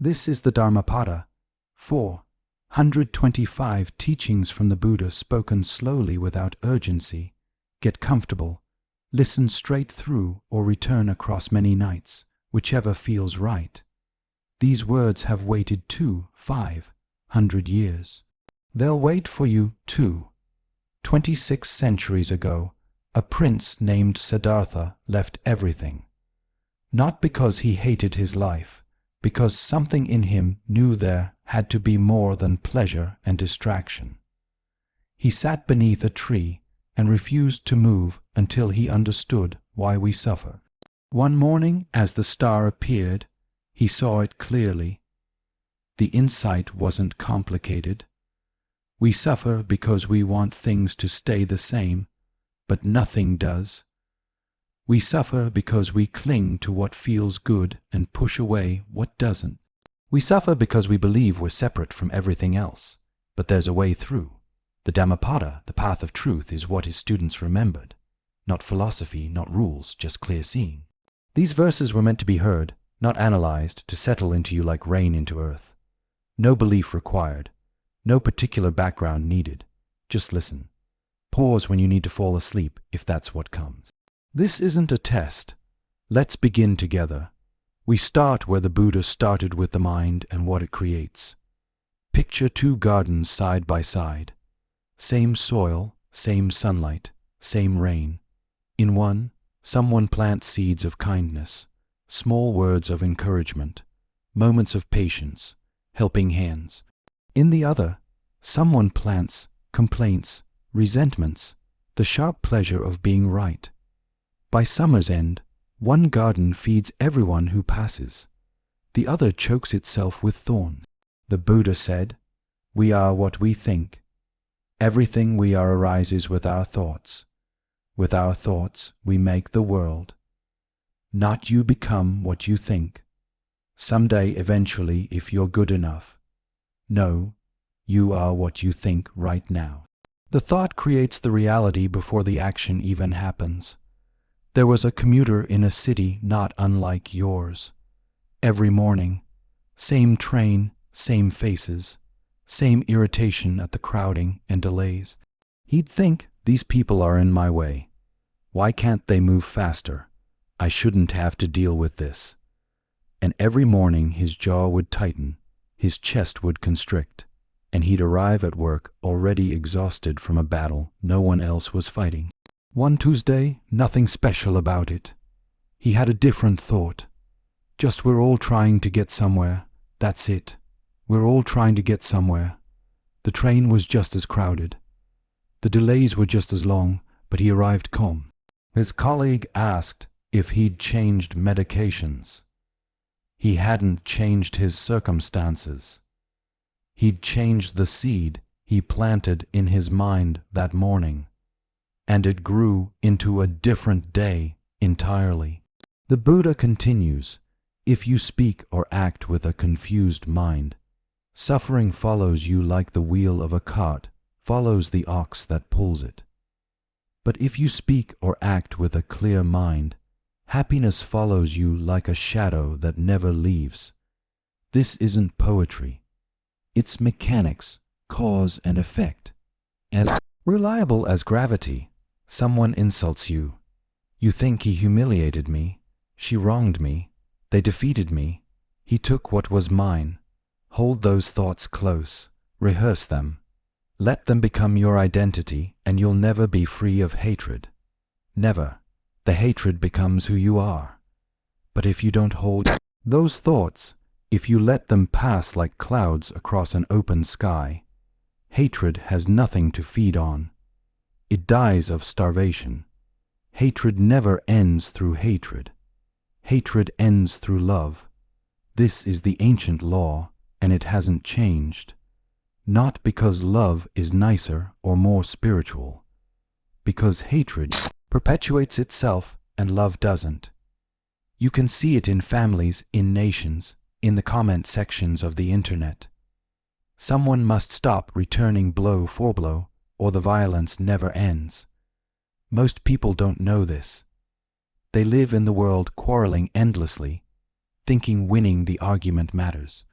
This is the Dhammapada, 425 teachings from the Buddha spoken slowly without urgency. Get comfortable, listen straight through or return across many nights, whichever feels right. These words have waited 500 years. They'll wait for you too. 26 centuries ago, a prince named Siddhartha left everything. Not because he hated his life, because something in him knew there had to be more than pleasure and distraction. He sat beneath a tree and refused to move until he understood why we suffer. One morning, as the star appeared, he saw it clearly. The insight wasn't complicated. We suffer because we want things to stay the same, but nothing does. We suffer because we cling to what feels good and push away what doesn't. We suffer because we believe we're separate from everything else, but there's a way through. The Dhammapada, the path of truth, is what his students remembered. Not philosophy, not rules, just clear seeing. These verses were meant to be heard, not analyzed, to settle into you like rain into earth. No belief required. No particular background needed. Just listen. Pause when you need to fall asleep, if that's what comes. This isn't a test. Let's begin together. We start where the Buddha started, with the mind and what it creates. Picture two gardens side by side. Same soil, same sunlight, same rain. In one, someone plants seeds of kindness, small words of encouragement, moments of patience, helping hands. In the other, someone plants complaints, resentments, the sharp pleasure of being right. By summer's end, one garden feeds everyone who passes. The other chokes itself with thorns. The Buddha said, "We are what we think. Everything we are arises with our thoughts. With our thoughts we make the world. Not you become what you think. Someday, eventually, if you're good enough. No, you are what you think right now." The thought creates the reality before the action even happens. There was a commuter in a city not unlike yours. Every morning, same train, same faces, same irritation at the crowding and delays. He'd think, these people are in my way. Why can't they move faster? I shouldn't have to deal with this. And every morning his jaw would tighten, his chest would constrict, and he'd arrive at work already exhausted from a battle no one else was fighting. One Tuesday, nothing special about it. He had a different thought. Just, we're all trying to get somewhere. That's it. We're all trying to get somewhere. The train was just as crowded. The delays were just as long, but he arrived calm. His colleague asked if he'd changed medications. He hadn't changed his circumstances. He'd changed the seed he planted in his mind that morning, and it grew into a different day entirely. The Buddha continues, if you speak or act with a confused mind, suffering follows you like the wheel of a cart follows the ox that pulls it. But if you speak or act with a clear mind, happiness follows you like a shadow that never leaves. This isn't poetry. It's mechanics, cause and effect. As reliable as gravity, someone insults you. You think he humiliated me, she wronged me, they defeated me, he took what was mine. Hold those thoughts close, rehearse them. Let them become your identity, and you'll never be free of hatred. Never. The hatred becomes who you are. But if you don't hold those thoughts, if you let them pass like clouds across an open sky, hatred has nothing to feed on. It dies of starvation. Hatred never ends through hatred. Hatred ends through love. This is the ancient law, and it hasn't changed. Not because love is nicer or more spiritual. Because hatred perpetuates itself and love doesn't. You can see it in families, in nations, in the comment sections of the internet. Someone must stop returning blow for blow, or the violence never ends. Most people don't know this. They live in the world quarreling endlessly, thinking winning the argument matters.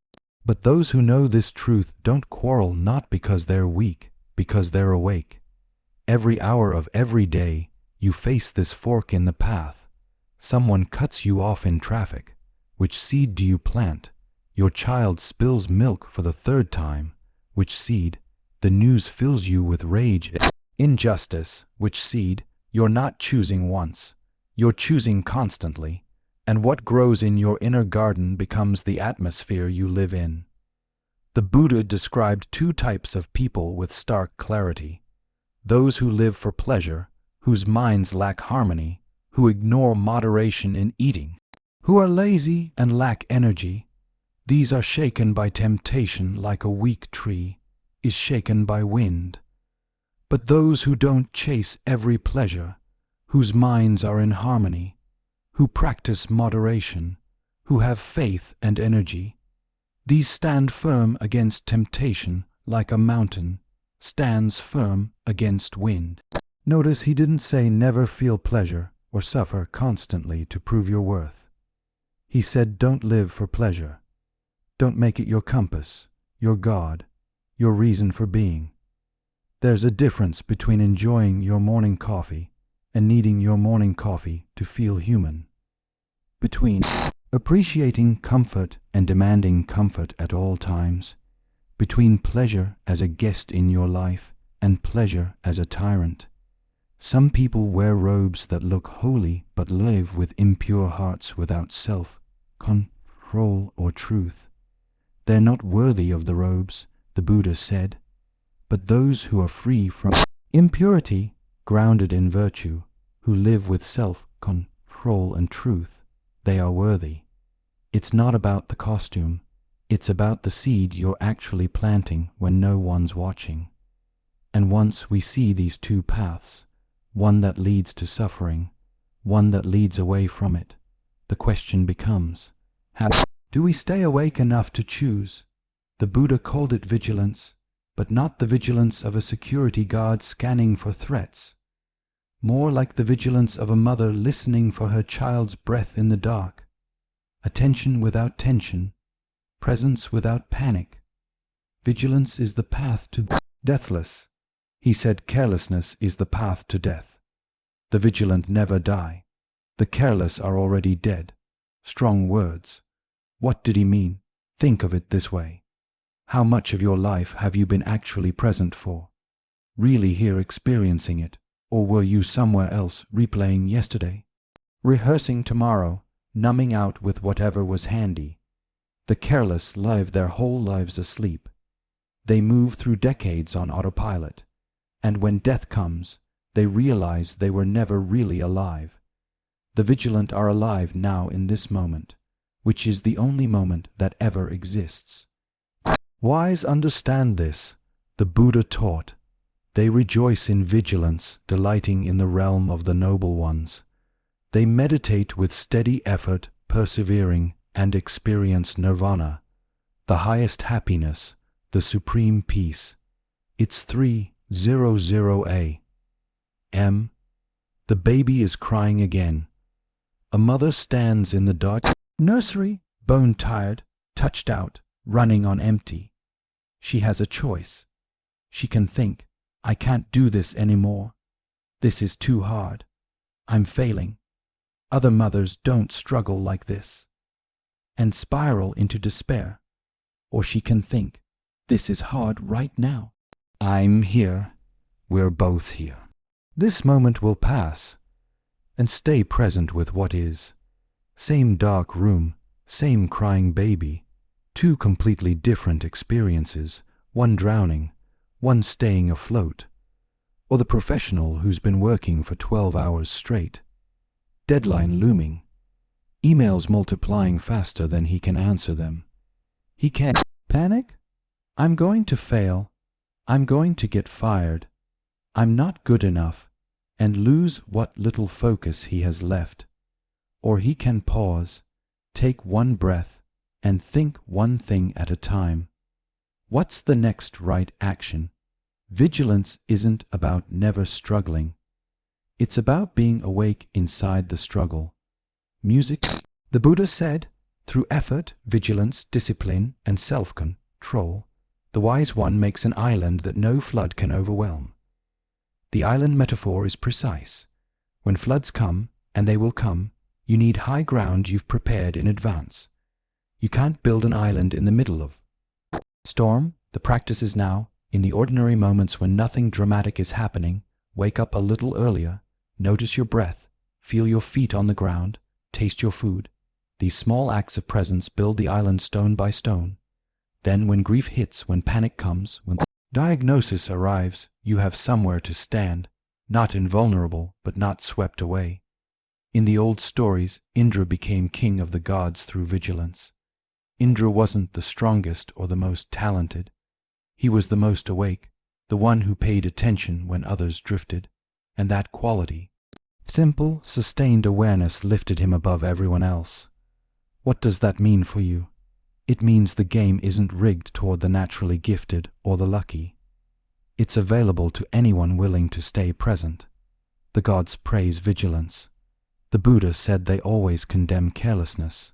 But those who know this truth don't quarrel not because they're weak, because they're awake. Every hour of every day, you face this fork in the path. Someone cuts you off in traffic. Which seed do you plant? Your child spills milk for the third time. Which seed? The news fills you with rage. Injustice. Which seed? You're not choosing once. You're choosing constantly. And what grows in your inner garden becomes the atmosphere you live in. The Buddha described two types of people with stark clarity. Those who live for pleasure, whose minds lack harmony, who ignore moderation in eating, who are lazy and lack energy. These are shaken by temptation like a weak tree is shaken by wind. But those who don't chase every pleasure, whose minds are in harmony, who practice moderation, who have faith and energy, these stand firm against temptation like a mountain stands firm against wind. Notice he didn't say never feel pleasure or suffer constantly to prove your worth. He said don't live for pleasure. Don't make it your compass, your God, your reason for being. There's a difference between enjoying your morning coffee and needing your morning coffee to feel human. Between appreciating comfort and demanding comfort at all times. Between pleasure as a guest in your life and pleasure as a tyrant. Some people wear robes that look holy but live with impure hearts without self-control or truth. They're not worthy of the robes, the Buddha said. But those who are free from impurity, grounded in virtue, who live with self-control and truth, they are worthy. It's not about the costume. It's about the seed you're actually planting when no one's watching. And once we see these two paths, one that leads to suffering, one that leads away from it, the question becomes, how do we stay awake enough to choose? The Buddha called it vigilance, but not the vigilance of a security guard scanning for threats. More like the vigilance of a mother listening for her child's breath in the dark. Attention without tension, presence without panic. Vigilance is the path to deathless. He said carelessness is the path to death. The vigilant never die. The careless are already dead. Strong words. What did he mean? Think of it this way. How much of your life have you been actually present for? Really here experiencing it? Or were you somewhere else replaying yesterday? Rehearsing tomorrow, numbing out with whatever was handy. The careless live their whole lives asleep. They move through decades on autopilot. And when death comes, they realize they were never really alive. The vigilant are alive now in this moment, which is the only moment that ever exists. Wise understand this, the Buddha taught. They rejoice in vigilance, delighting in the realm of the noble ones. They meditate with steady effort, persevering, and experience nirvana, the highest happiness, the supreme peace. It's 3:00 a.m. The baby is crying again. A mother stands in the dark nursery, bone-tired, touched out, running on empty. She has a choice. She can think, I can't do this anymore. This is too hard. I'm failing. Other mothers don't struggle like this. And spiral into despair. Or she can think, this is hard right now. I'm here. We're both here. This moment will pass. And stay present with what is. Same dark room, same crying baby. Two completely different experiences, one drowning, one staying afloat. Or the professional who's been working for 12 hours straight. Deadline looming. Emails multiplying faster than he can answer them. He can't panic. I'm going to fail. I'm going to get fired. I'm not good enough, and lose what little focus he has left. Or he can pause, take one breath, and think one thing at a time. What's the next right action? Vigilance isn't about never struggling. It's about being awake inside the struggle. Music, the Buddha said, Through effort, vigilance, discipline, and self-control, the wise one makes an island that no flood can overwhelm. The island metaphor is precise. When floods come, and they will come, you need high ground you've prepared in advance. You can't build an island in the middle of storm. The practice is now, in the ordinary moments when nothing dramatic is happening, wake up a little earlier, notice your breath, feel your feet on the ground, taste your food. These small acts of presence build the island stone by stone. Then when grief hits, when panic comes, when diagnosis arrives, you have somewhere to stand, not invulnerable, but not swept away. In the old stories, Indra became king of the gods through vigilance. Indra wasn't the strongest or the most talented. He was the most awake, the one who paid attention when others drifted, and that quality, simple, sustained awareness, lifted him above everyone else. What does that mean for you? It means the game isn't rigged toward the naturally gifted or the lucky. It's available to anyone willing to stay present. The gods praise vigilance. The Buddha said they always condemn carelessness.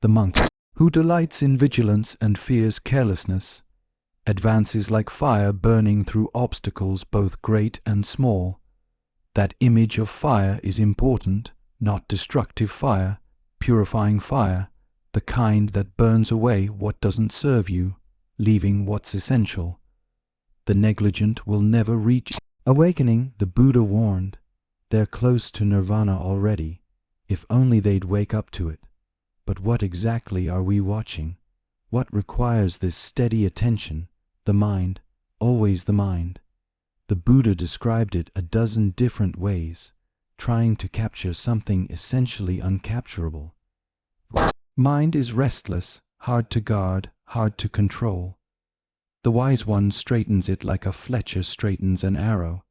The monk, who delights in vigilance and fears carelessness, advances like fire burning through obstacles both great and small. That image of fire is important, not destructive fire, purifying fire, the kind that burns away what doesn't serve you, leaving what's essential. The negligent will never reach awakening, the Buddha warned. They're close to nirvana already, if only they'd wake up to it. But what exactly are we watching? What requires this steady attention? The mind, always the mind. The Buddha described it a dozen different ways, trying to capture something essentially uncapturable. Mind is restless, hard to guard, hard to control. The wise one straightens it like a fletcher straightens an arrow,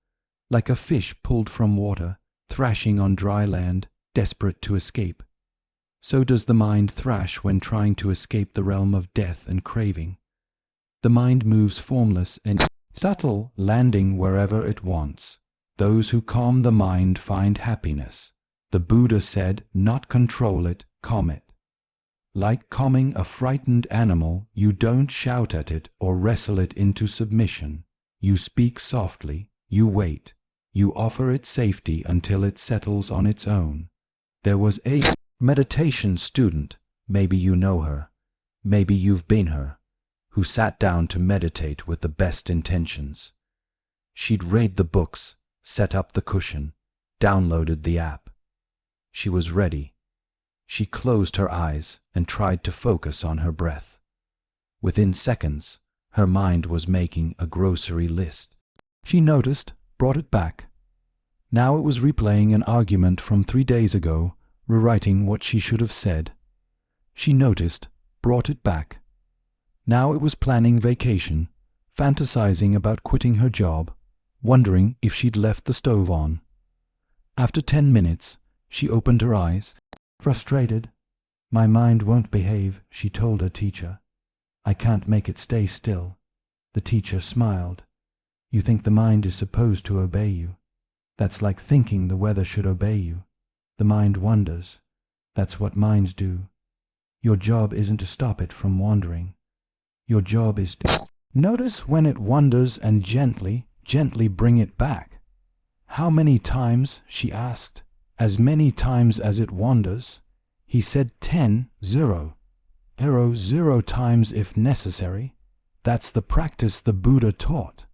like a fish pulled from water, thrashing on dry land, desperate to escape. So does the mind thrash when trying to escape the realm of death and craving. The mind moves formless and subtle, landing wherever it wants. Those who calm the mind find happiness. The Buddha said, not control it, calm it. Like calming a frightened animal, you don't shout at it or wrestle it into submission. You speak softly, you wait, you offer it safety until it settles on its own. There was a meditation student, maybe you know her, maybe you've been her, who sat down to meditate with the best intentions. She'd read the books, set up the cushion, downloaded the app. She was ready. She closed her eyes and tried to focus on her breath. Within seconds, her mind was making a grocery list. She noticed, brought it back. Now it was replaying an argument from 3 days ago, rewriting what she should have said. She noticed, brought it back. Now it was planning vacation, fantasizing about quitting her job, wondering if she'd left the stove on. After 10 minutes, she opened her eyes. Frustrated. My mind won't behave, she told her teacher. I can't make it stay still. The teacher smiled. You think the mind is supposed to obey you. That's like thinking the weather should obey you. The mind wanders. That's what minds do. Your job isn't to stop it from wandering. Your job is to notice when it wanders and gently bring it back. How many times, she asked. As many times as it wanders. He said 10, 0. 0 times if necessary. That's the practice the Buddha taught.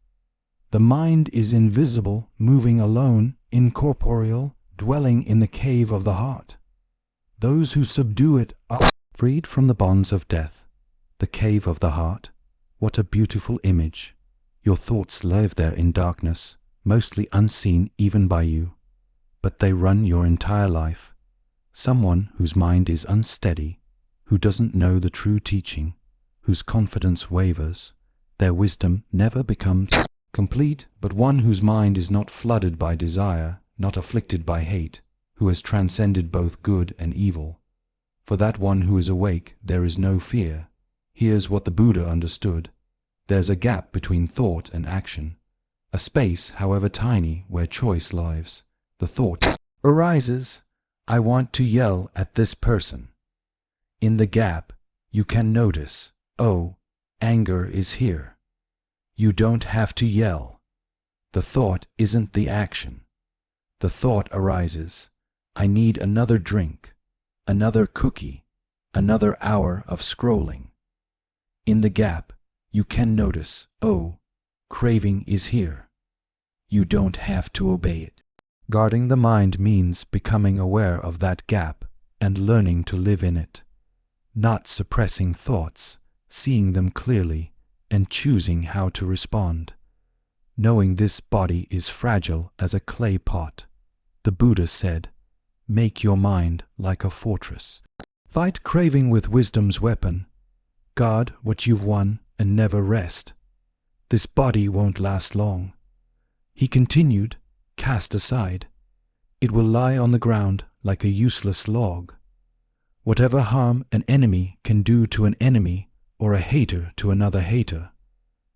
The mind is invisible, moving alone, incorporeal, dwelling in the cave of the heart. Those who subdue it are freed from the bonds of death. The cave of the heart. What a beautiful image. Your thoughts live there in darkness, mostly unseen even by you. But they run your entire life. Someone whose mind is unsteady, who doesn't know the true teaching, whose confidence wavers, their wisdom never becomes complete, but one whose mind is not flooded by desire, not afflicted by hate, who has transcended both good and evil. For that one who is awake, there is no fear. Here's what the Buddha understood. There's a gap between thought and action, a space, however tiny, where choice lives. The thought arises, I want to yell at this person. In the gap, you can notice, oh, anger is here. You don't have to yell. The thought isn't the action. The thought arises, I need another drink, another cookie, another hour of scrolling. In the gap, you can notice, oh, craving is here. You don't have to obey it. Guarding the mind means becoming aware of that gap and learning to live in it. Not suppressing thoughts, seeing them clearly, and choosing how to respond. Knowing this body is fragile as a clay pot. The Buddha said, make your mind like a fortress. Fight craving with wisdom's weapon. Guard what you've won and never rest. This body won't last long. He continued, cast aside. It will lie on the ground like a useless log. Whatever harm an enemy can do to an enemy or a hater to another hater,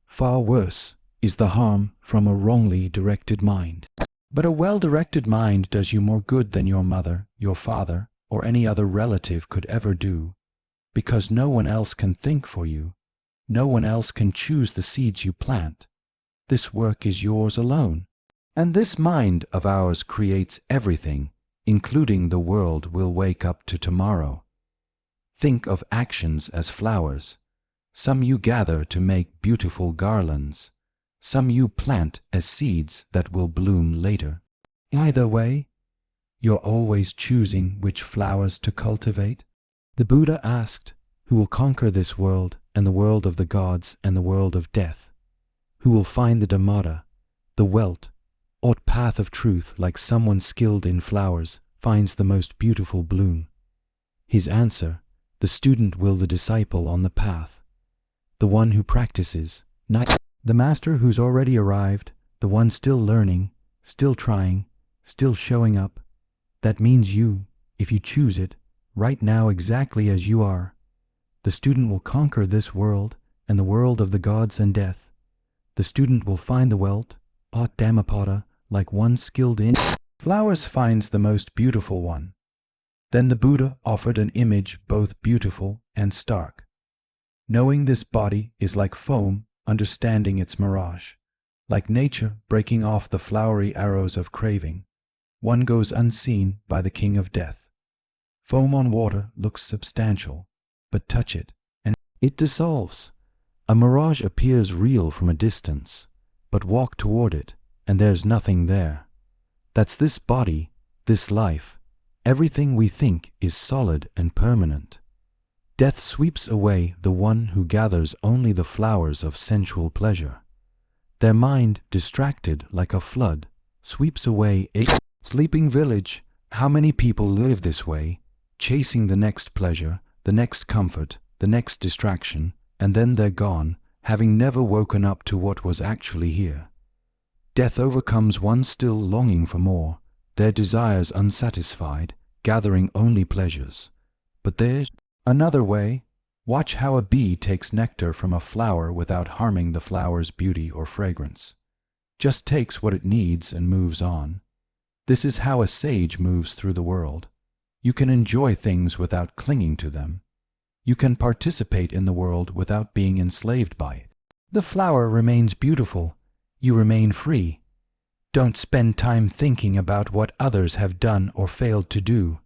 far worse is the harm from a wrongly directed mind. But a well-directed mind does you more good than your mother, your father, or any other relative could ever do, because no one else can think for you. No one else can choose the seeds you plant. This work is yours alone. And this mind of ours creates everything, including the world we'll wake up to tomorrow. Think of actions as flowers. Some you gather to make beautiful garlands. Some you plant as seeds that will bloom later. Either way, you're always choosing which flowers to cultivate. The Buddha asked, who will conquer this world and the world of the gods and the world of death? Who will find the Dhammapada, the wealth, or path of truth like someone skilled in flowers finds the most beautiful bloom? His answer, the student will the disciple on the path, the one who practices, not the master who's already arrived, the one still learning, still trying, still showing up. That means you, if you choose it, right now exactly as you are. The student will conquer this world and the world of the gods and death. The student will find the wealth, Dhammapada, like one skilled in flowers finds the most beautiful one. Then the Buddha offered an image both beautiful and stark. Knowing this body is like foam, understanding its mirage. Like nature breaking off the flowery arrows of craving, one goes unseen by the king of death. Foam on water looks substantial, but touch it, and it dissolves. A mirage appears real from a distance, but walk toward it, and there's nothing there. That's this body, this life. Everything we think is solid and permanent. Death sweeps away the one who gathers only the flowers of sensual pleasure. Their mind, distracted like a flood, sweeps away a sleeping village. How many people live this way, chasing the next pleasure, the next comfort, the next distraction, and then they're gone, having never woken up to what was actually here. Death overcomes one still longing for more, their desires unsatisfied, gathering only pleasures. But there's another way. Watch how a bee takes nectar from a flower without harming the flower's beauty or fragrance. Just takes what it needs and moves on. This is how a sage moves through the world. You can enjoy things without clinging to them. You can participate in the world without being enslaved by it. The flower remains beautiful. You remain free. Don't spend time thinking about what others have done or failed to do.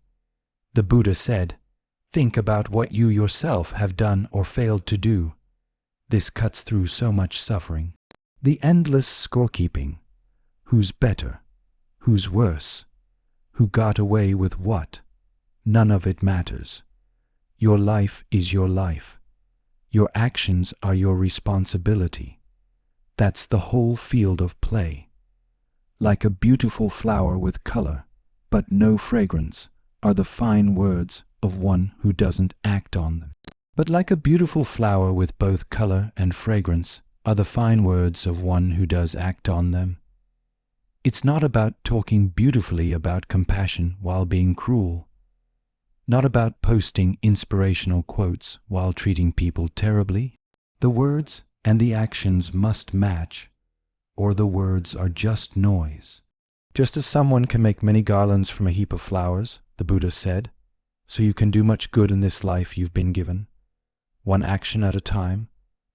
The Buddha said, think about what you yourself have done or failed to do. This cuts through so much suffering. The endless scorekeeping. Who's better? Who's worse? Who got away with what? None of it matters. Your life is your life. Your actions are your responsibility. That's the whole field of play. Like a beautiful flower with color, but no fragrance, are the fine words of one who doesn't act on them. But like a beautiful flower with both color and fragrance are the fine words of one who does act on them. It's not about talking beautifully about compassion while being cruel. Not about posting inspirational quotes while treating people terribly. The words and the actions must match, or the words are just noise. Just as someone can make many garlands from a heap of flowers, the Buddha said, so you can do much good in this life you've been given. One action at a time,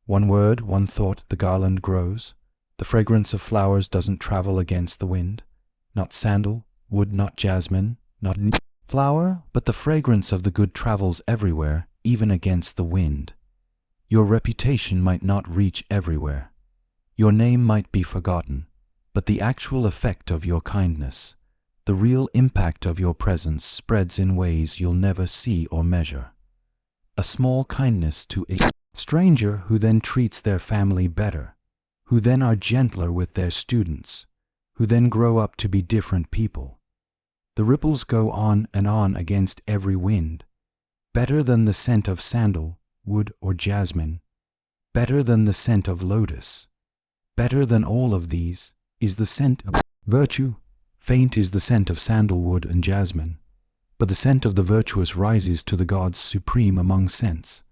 one word, one thought, the garland grows. The fragrance of flowers doesn't travel against the wind. Not sandal, wood, not jasmine, not flower, but the fragrance of the good travels everywhere, even against the wind. Your reputation might not reach everywhere. Your name might be forgotten, but the actual effect of your kindness, the real impact of your presence spreads in ways you'll never see or measure. A small kindness to a stranger who then treats their family better, who then are gentler with their students, who then grow up to be different people. The ripples go on and on against every wind. Better than the scent of sandal, wood, or jasmine. Better than the scent of lotus. Better than all of these is the scent of virtue. Faint is the scent of sandalwood and jasmine, but the scent of the virtuous rises to the gods supreme among scents.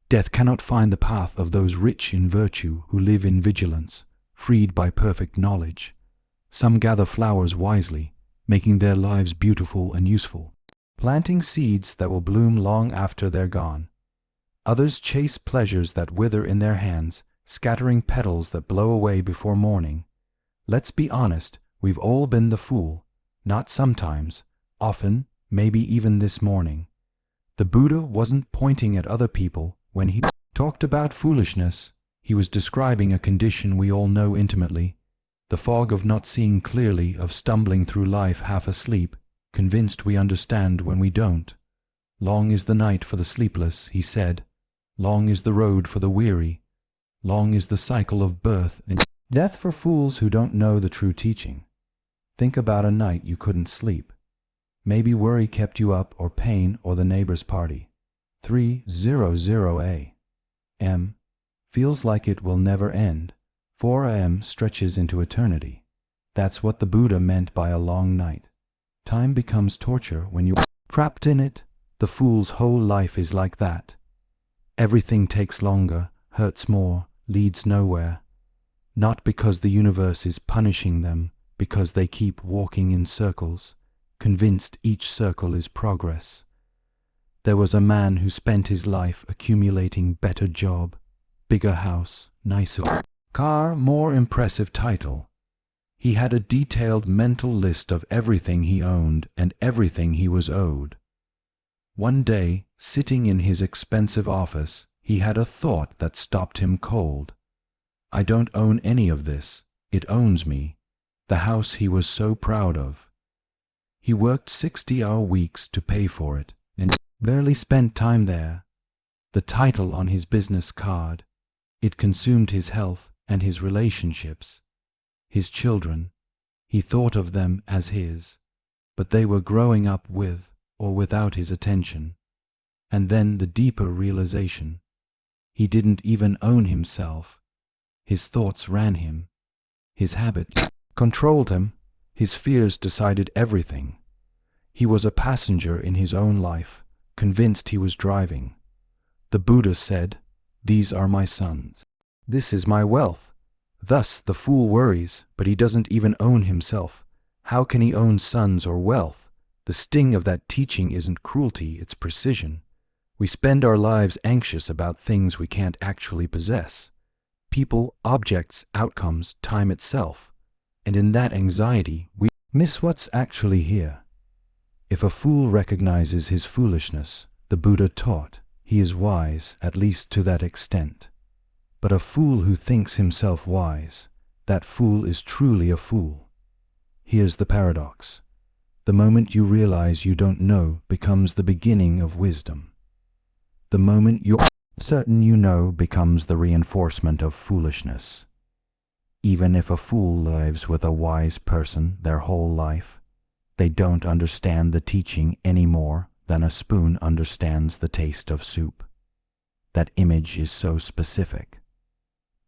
Death cannot find the path of those rich in virtue who live in vigilance, freed by perfect knowledge. Some gather flowers wisely, making their lives beautiful and useful, planting seeds that will bloom long after they're gone. Others chase pleasures that wither in their hands, scattering petals that blow away before morning. Let's be honest, we've all been the fool, not sometimes, often, maybe even this morning. The Buddha wasn't pointing at other people when he talked about foolishness. He was describing a condition we all know intimately, the fog of not seeing clearly, of stumbling through life half asleep, convinced we understand when we don't. Long is the night for the sleepless, he said. Long is the road for the weary. Long is the cycle of birth and death for fools who don't know the true teaching. Think about a night you couldn't sleep. Maybe worry kept you up, or pain, or the neighbor's party. 3:00 a.m. feels like it will never end. 4 a.m. stretches into eternity. That's what the Buddha meant by a long night. Time becomes torture when you're trapped in it. The fool's whole life is like that. Everything takes longer, hurts more, leads nowhere. Not because the universe is punishing them, because they keep walking in circles, convinced each circle is progress. There was a man who spent his life accumulating better job, bigger house, nicer car, more impressive title. He had a detailed mental list of everything he owned and everything he was owed. One day, sitting in his expensive office, he had a thought that stopped him cold. I don't own any of this, it owns me, the house he was so proud of. He worked 60-hour weeks to pay for it, and barely spent time there. The title on his business card, it consumed his health and his relationships. His children, he thought of them as his, but they were growing up with or without his attention. And then the deeper realization, he didn't even own himself. His thoughts ran him. His habit controlled him. His fears decided everything. He was a passenger in his own life, convinced he was driving. The Buddha said, "These are my sons. This is my wealth." Thus the fool worries, but he doesn't even own himself. How can he own sons or wealth? The sting of that teaching isn't cruelty, it's precision. We spend our lives anxious about things we can't actually possess. People, objects, outcomes, time itself. And in that anxiety, we miss what's actually here. If a fool recognizes his foolishness, the Buddha taught, he is wise, at least to that extent. But a fool who thinks himself wise, that fool is truly a fool. Here's the paradox. The moment you realize you don't know becomes the beginning of wisdom. The moment you're certain you know becomes the reinforcement of foolishness. Even if a fool lives with a wise person their whole life, they don't understand the teaching any more than a spoon understands the taste of soup. That image is so specific.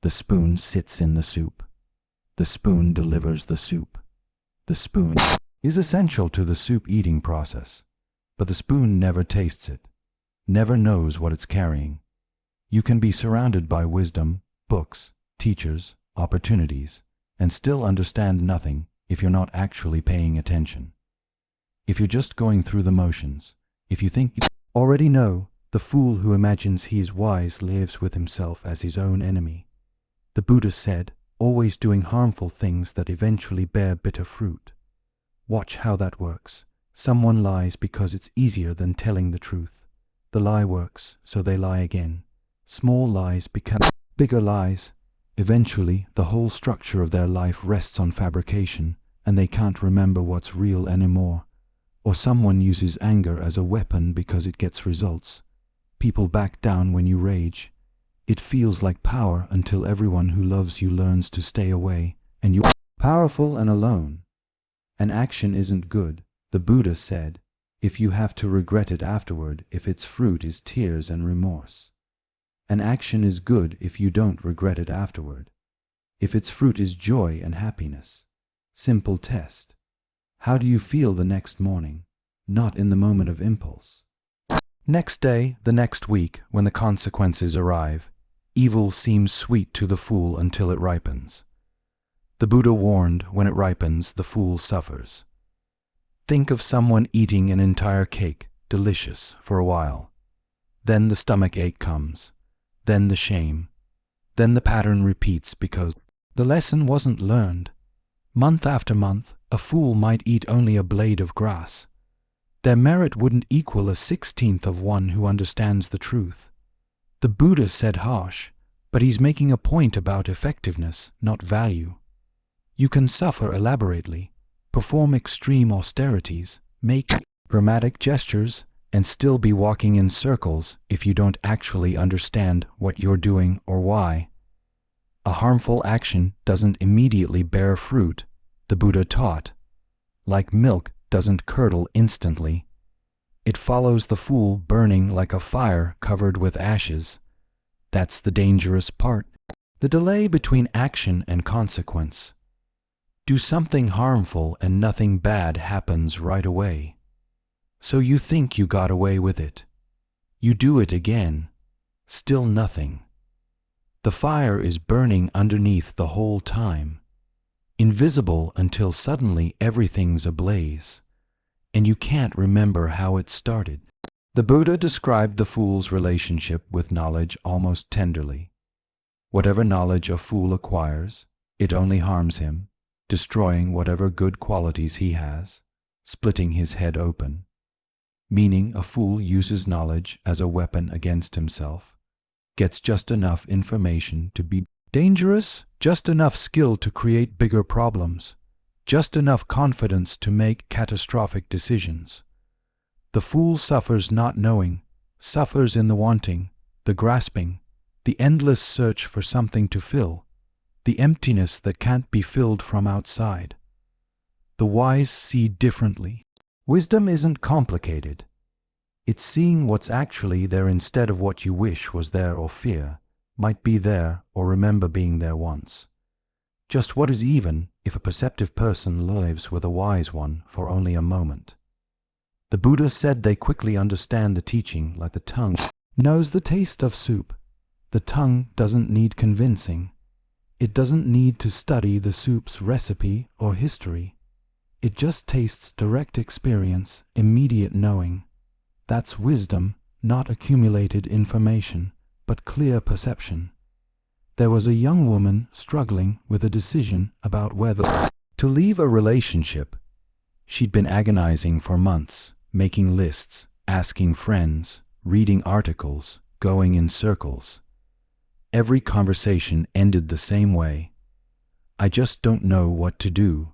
The spoon sits in the soup. The spoon delivers the soup. The spoon is essential to the soup eating process, but the spoon never tastes it, never knows what it's carrying. You can be surrounded by wisdom, books, teachers, opportunities, and still understand nothing if you're not actually paying attention. If you're just going through the motions, If you think you already know, the fool who imagines he is wise lives with himself as his own enemy. The Buddha said, always doing harmful things that eventually bear bitter fruit. Watch how that works. Someone lies because it's easier than telling the truth. The lie works, so they lie again. Small lies become bigger lies. Eventually, the whole structure of their life rests on fabrication, and they can't remember what's real anymore. Or someone uses anger as a weapon because it gets results. People back down when you rage. It feels like power until everyone who loves you learns to stay away, and you're powerful and alone. An action isn't good, the Buddha said, if you have to regret it afterward, if its fruit is tears and remorse. An action is good if you don't regret it afterward, if its fruit is joy and happiness. Simple test. How do you feel the next morning? Not in the moment of impulse. Next day, the next week, when the consequences arrive, evil seems sweet to the fool until it ripens. The Buddha warned, when it ripens, the fool suffers. Think of someone eating an entire cake, delicious, for a while. Then the stomach ache comes. Then the shame. Then the pattern repeats because the lesson wasn't learned. Month after month, a fool might eat only a blade of grass. Their merit wouldn't equal 1/16 of one who understands the truth. The Buddha said harsh, but he's making a point about effectiveness, not value. You can suffer elaborately, perform extreme austerities, make dramatic gestures, and still be walking in circles if you don't actually understand what you're doing or why. A harmful action doesn't immediately bear fruit, the Buddha taught. Like milk doesn't curdle instantly. It follows the fool burning like a fire covered with ashes. That's the dangerous part. The delay between action and consequence. Do something harmful and nothing bad happens right away. So you think you got away with it. You do it again. Still nothing. The fire is burning underneath the whole time. Invisible until suddenly everything's ablaze. And you can't remember how it started. The Buddha described the fool's relationship with knowledge almost tenderly. Whatever knowledge a fool acquires, it only harms him, destroying whatever good qualities he has, splitting his head open. Meaning a fool uses knowledge as a weapon against himself, gets just enough information to be dangerous, just enough skill to create bigger problems, just enough confidence to make catastrophic decisions. The fool suffers not knowing, suffers in the wanting, the grasping, the endless search for something to fill, the emptiness that can't be filled from outside. The wise see differently. Wisdom isn't complicated. It's seeing what's actually there instead of what you wish was there or fear, might be there or remember being there once. Just what is even if a perceptive person lives with a wise one for only a moment. The Buddha said they quickly understand the teaching like the tongue knows the taste of soup. The tongue doesn't need convincing. It doesn't need to study the soup's recipe or history. It just tastes direct experience, immediate knowing. That's wisdom, not accumulated information, but clear perception. There was a young woman struggling with a decision about whether to leave a relationship. She'd been agonizing for months, making lists, asking friends, reading articles, going in circles. Every conversation ended the same way. I just don't know what to do.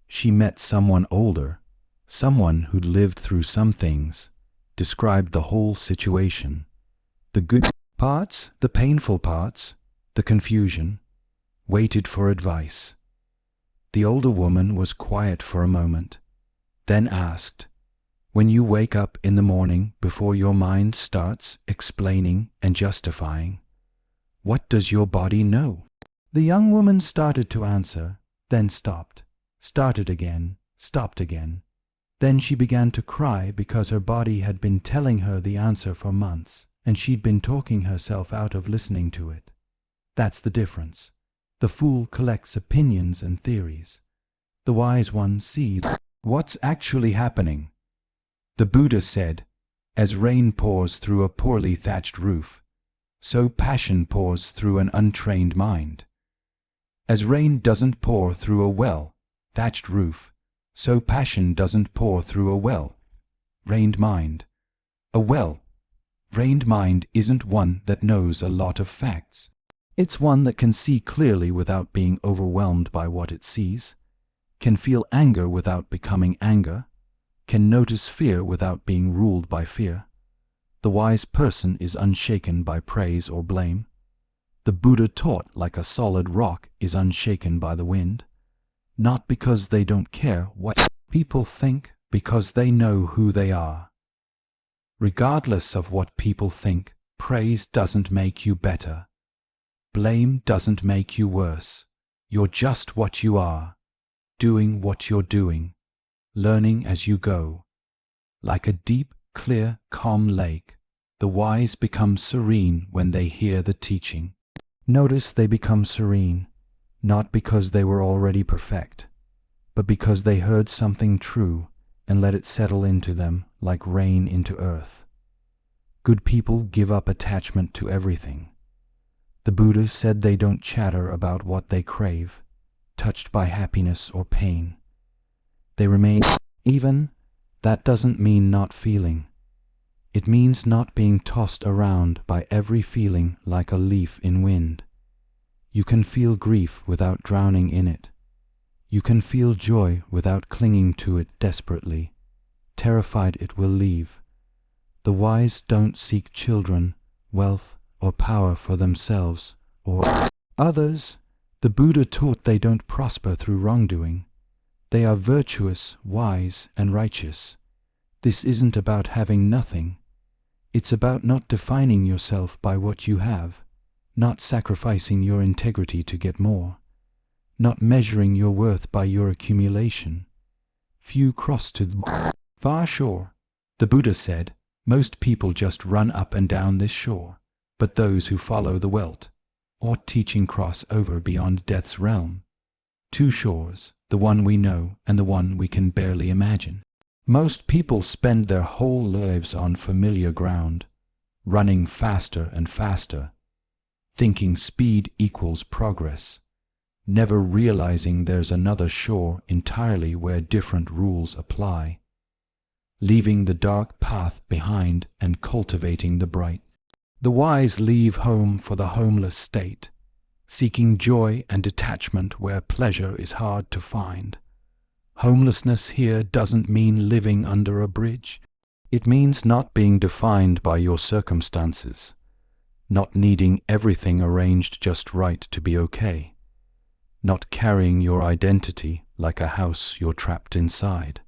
She met someone older, someone who'd lived through some things, described the whole situation. The good parts, the painful parts, the confusion, waited for advice. The older woman was quiet for a moment, then asked, "When you wake up in the morning before your mind starts explaining and justifying, what does your body know?" The young woman started to answer, then stopped, started again, stopped again. Then she began to cry because her body had been telling her the answer for months, and she'd been talking herself out of listening to it. That's the difference. The fool collects opinions and theories. The wise one sees what's actually happening. The Buddha said, As rain pours through a poorly thatched roof, so passion pours through an untrained mind. As rain doesn't pour through a well-thatched roof, so passion doesn't pour through a well-trained mind. A well-trained mind isn't one that knows a lot of facts. It's one that can see clearly without being overwhelmed by what it sees, can feel anger without becoming anger, can notice fear without being ruled by fear. The wise person is unshaken by praise or blame. The Buddha taught like a solid rock is unshaken by the wind, not because they don't care what people think, because they know who they are. Regardless of what people think, praise doesn't make you better. Blame doesn't make you worse. You're just what you are, doing what you're doing, learning as you go. Like a deep, clear, calm lake, the wise become serene when they hear the teaching. Notice they become serene, not because they were already perfect, but because they heard something true and let it settle into them like rain into earth. Good people give up attachment to everything. The Buddha said they don't chatter about what they crave, touched by happiness or pain. They remain even. That doesn't mean not feeling. It means not being tossed around by every feeling like a leaf in wind. You can feel grief without drowning in it. You can feel joy without clinging to it desperately, terrified it will leave. The wise don't seek children, wealth, or power for themselves or others. The Buddha taught they don't prosper through wrongdoing. They are virtuous, wise, and righteous. This isn't about having nothing. It's about not defining yourself by what you have, not sacrificing your integrity to get more, not measuring your worth by your accumulation. Few cross to the far shore. The Buddha said, most people just run up and down this shore, but those who follow the wealth or teaching cross over beyond death's realm. Two shores, the one we know and the one we can barely imagine. Most people spend their whole lives on familiar ground, running faster and faster, thinking speed equals progress, never realizing there's another shore entirely where different rules apply, leaving the dark path behind and cultivating the bright. The wise leave home for the homeless state, seeking joy and detachment where pleasure is hard to find. Homelessness here doesn't mean living under a bridge. It means not being defined by your circumstances, not needing everything arranged just right to be okay, not carrying your identity like a house you're trapped inside,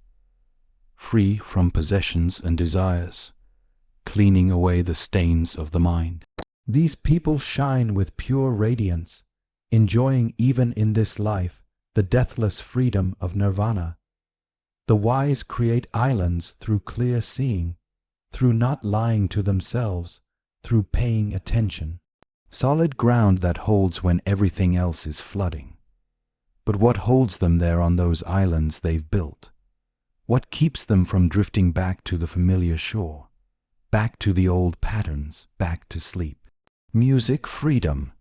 free from possessions and desires, cleaning away the stains of the mind. These people shine with pure radiance, enjoying even in this life the deathless freedom of nirvana. The wise create islands through clear seeing, through not lying to themselves, through paying attention. Solid ground that holds when everything else is flooding. But what holds them there on those islands they've built? What keeps them from drifting back to the familiar shore? Back to the old patterns, back to sleep. Music freedom,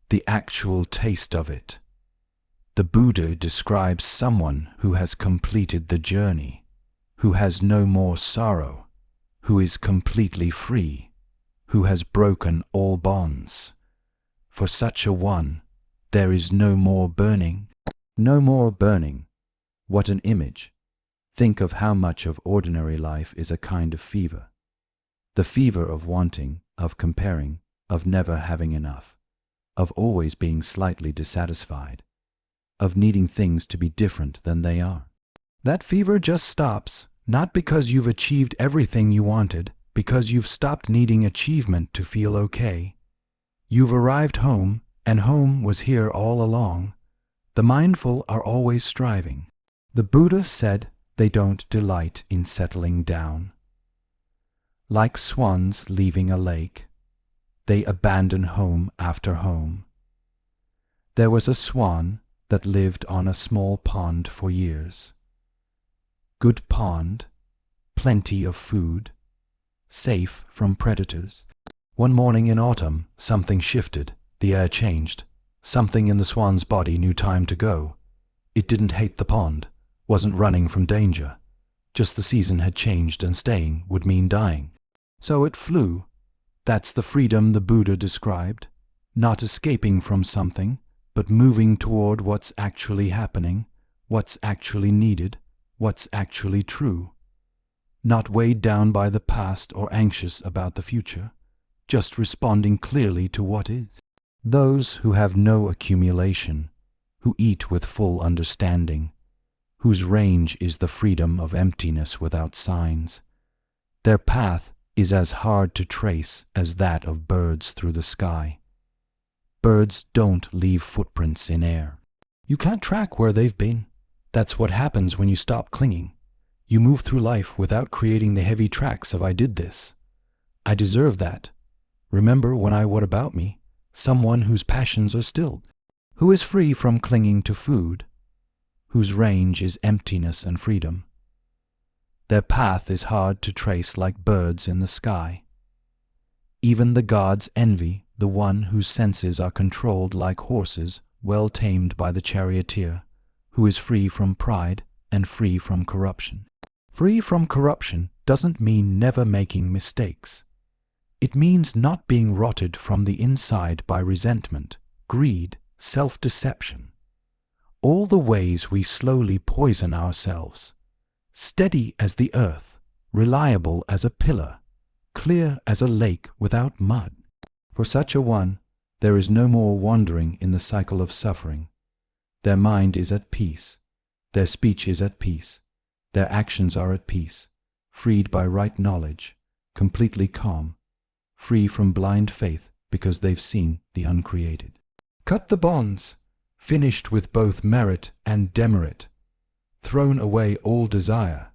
the actual taste of it. The Buddha describes someone who has completed the journey, who has no more sorrow, who is completely free, who has broken all bonds. For such a one, there is no more burning. No more burning. What an image. Think of how much of ordinary life is a kind of fever. The fever of wanting, of comparing, of never having enough, of always being slightly dissatisfied, of needing things to be different than they are. That fever just stops, not because you've achieved everything you wanted, because you've stopped needing achievement to feel okay. You've arrived home, and home was here all along. The mindful are always striving. The Buddha said they don't delight in settling down. Like swans leaving a lake, they abandon home after home. There was a swan that lived on a small pond for years. Good pond, plenty of food, safe from predators. One morning in autumn, something shifted, the air changed. Something in the swan's body knew time to go. It didn't hate the pond, wasn't running from danger. Just the season had changed and staying would mean dying. So it flew. That's the freedom the Buddha described. Not escaping from something, but moving toward what's actually happening, what's actually needed, what's actually true. Not weighed down by the past or anxious about the future, just responding clearly to what is. Those who have no accumulation, who eat with full understanding, whose range is the freedom of emptiness without signs. Their path is as hard to trace as that of birds through the sky. Birds don't leave footprints in air. You can't track where they've been. That's what happens when you stop clinging. You move through life without creating the heavy tracks of "I did this. I deserve that. Remember when I what about me?" Someone whose passions are stilled, who is free from clinging to food, whose range is emptiness and freedom. Their path is hard to trace like birds in the sky. Even the gods envy the one whose senses are controlled like horses well tamed by the charioteer, who is free from pride and free from corruption. Free from corruption doesn't mean never making mistakes. It means not being rotted from the inside by resentment, greed, self-deception. All the ways we slowly poison ourselves. Steady as the earth, reliable as a pillar, clear as a lake without mud. For such a one, there is no more wandering in the cycle of suffering. Their mind is at peace. Their speech is at peace. Their actions are at peace, freed by right knowledge, completely calm, free from blind faith because they've seen the uncreated. Cut the bonds, finished with both merit and demerit. Thrown away all desire.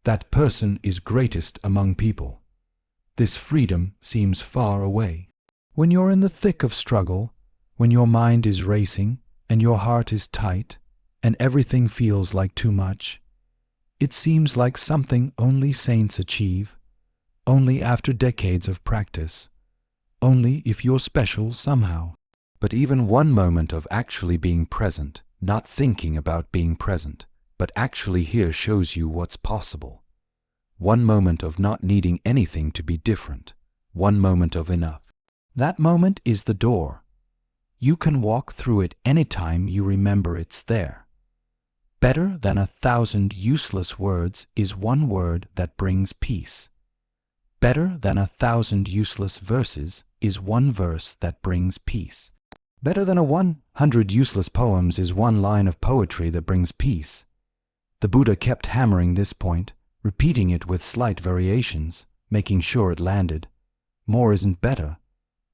That person is greatest among people. This freedom seems far away. When you're in the thick of struggle, when your mind is racing and your heart is tight and everything feels like too much, it seems like something only saints achieve, only after decades of practice, only if you're special somehow. But even one moment of actually being present, not thinking about being present, but actually here shows you what's possible. One moment of not needing anything to be different, one moment of enough. That moment is the door. You can walk through it anytime you remember it's there. Better than 1,000 useless words is one word that brings peace. Better than 1,000 useless verses is one verse that brings peace. Better than 100 useless poems is one line of poetry that brings peace. The Buddha kept hammering this point, repeating it with slight variations, making sure it landed. More isn't better.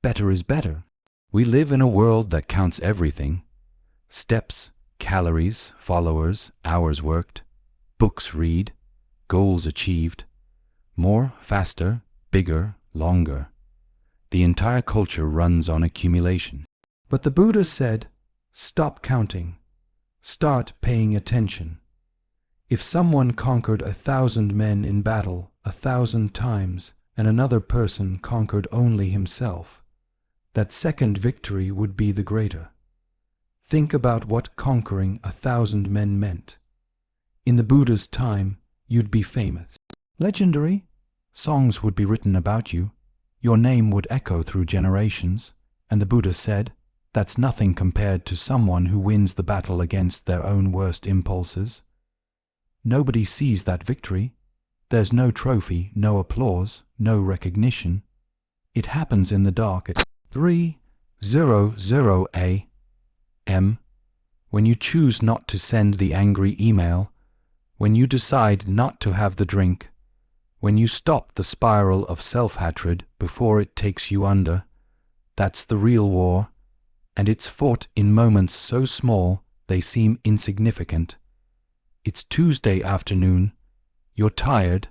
Better is better. We live in a world that counts everything. Steps, calories, followers, hours worked, books read, goals achieved. More, faster, bigger, longer. The entire culture runs on accumulation. But the Buddha said, stop counting. Start paying attention. If someone conquered 1,000 men in battle 1,000 times and another person conquered only himself, that second victory would be the greater. Think about what conquering 1,000 men meant. In the Buddha's time, you'd be famous. Legendary. Songs would be written about you. Your name would echo through generations. And the Buddha said, that's nothing compared to someone who wins the battle against their own worst impulses. Nobody sees that victory. There's no trophy, no applause, no recognition. It happens in the dark at 3:00 a.m. when you choose not to send the angry email, when you decide not to have the drink, when you stop the spiral of self-hatred before it takes you under. That's the real war, and it's fought in moments so small they seem insignificant. It's Tuesday afternoon. You're tired.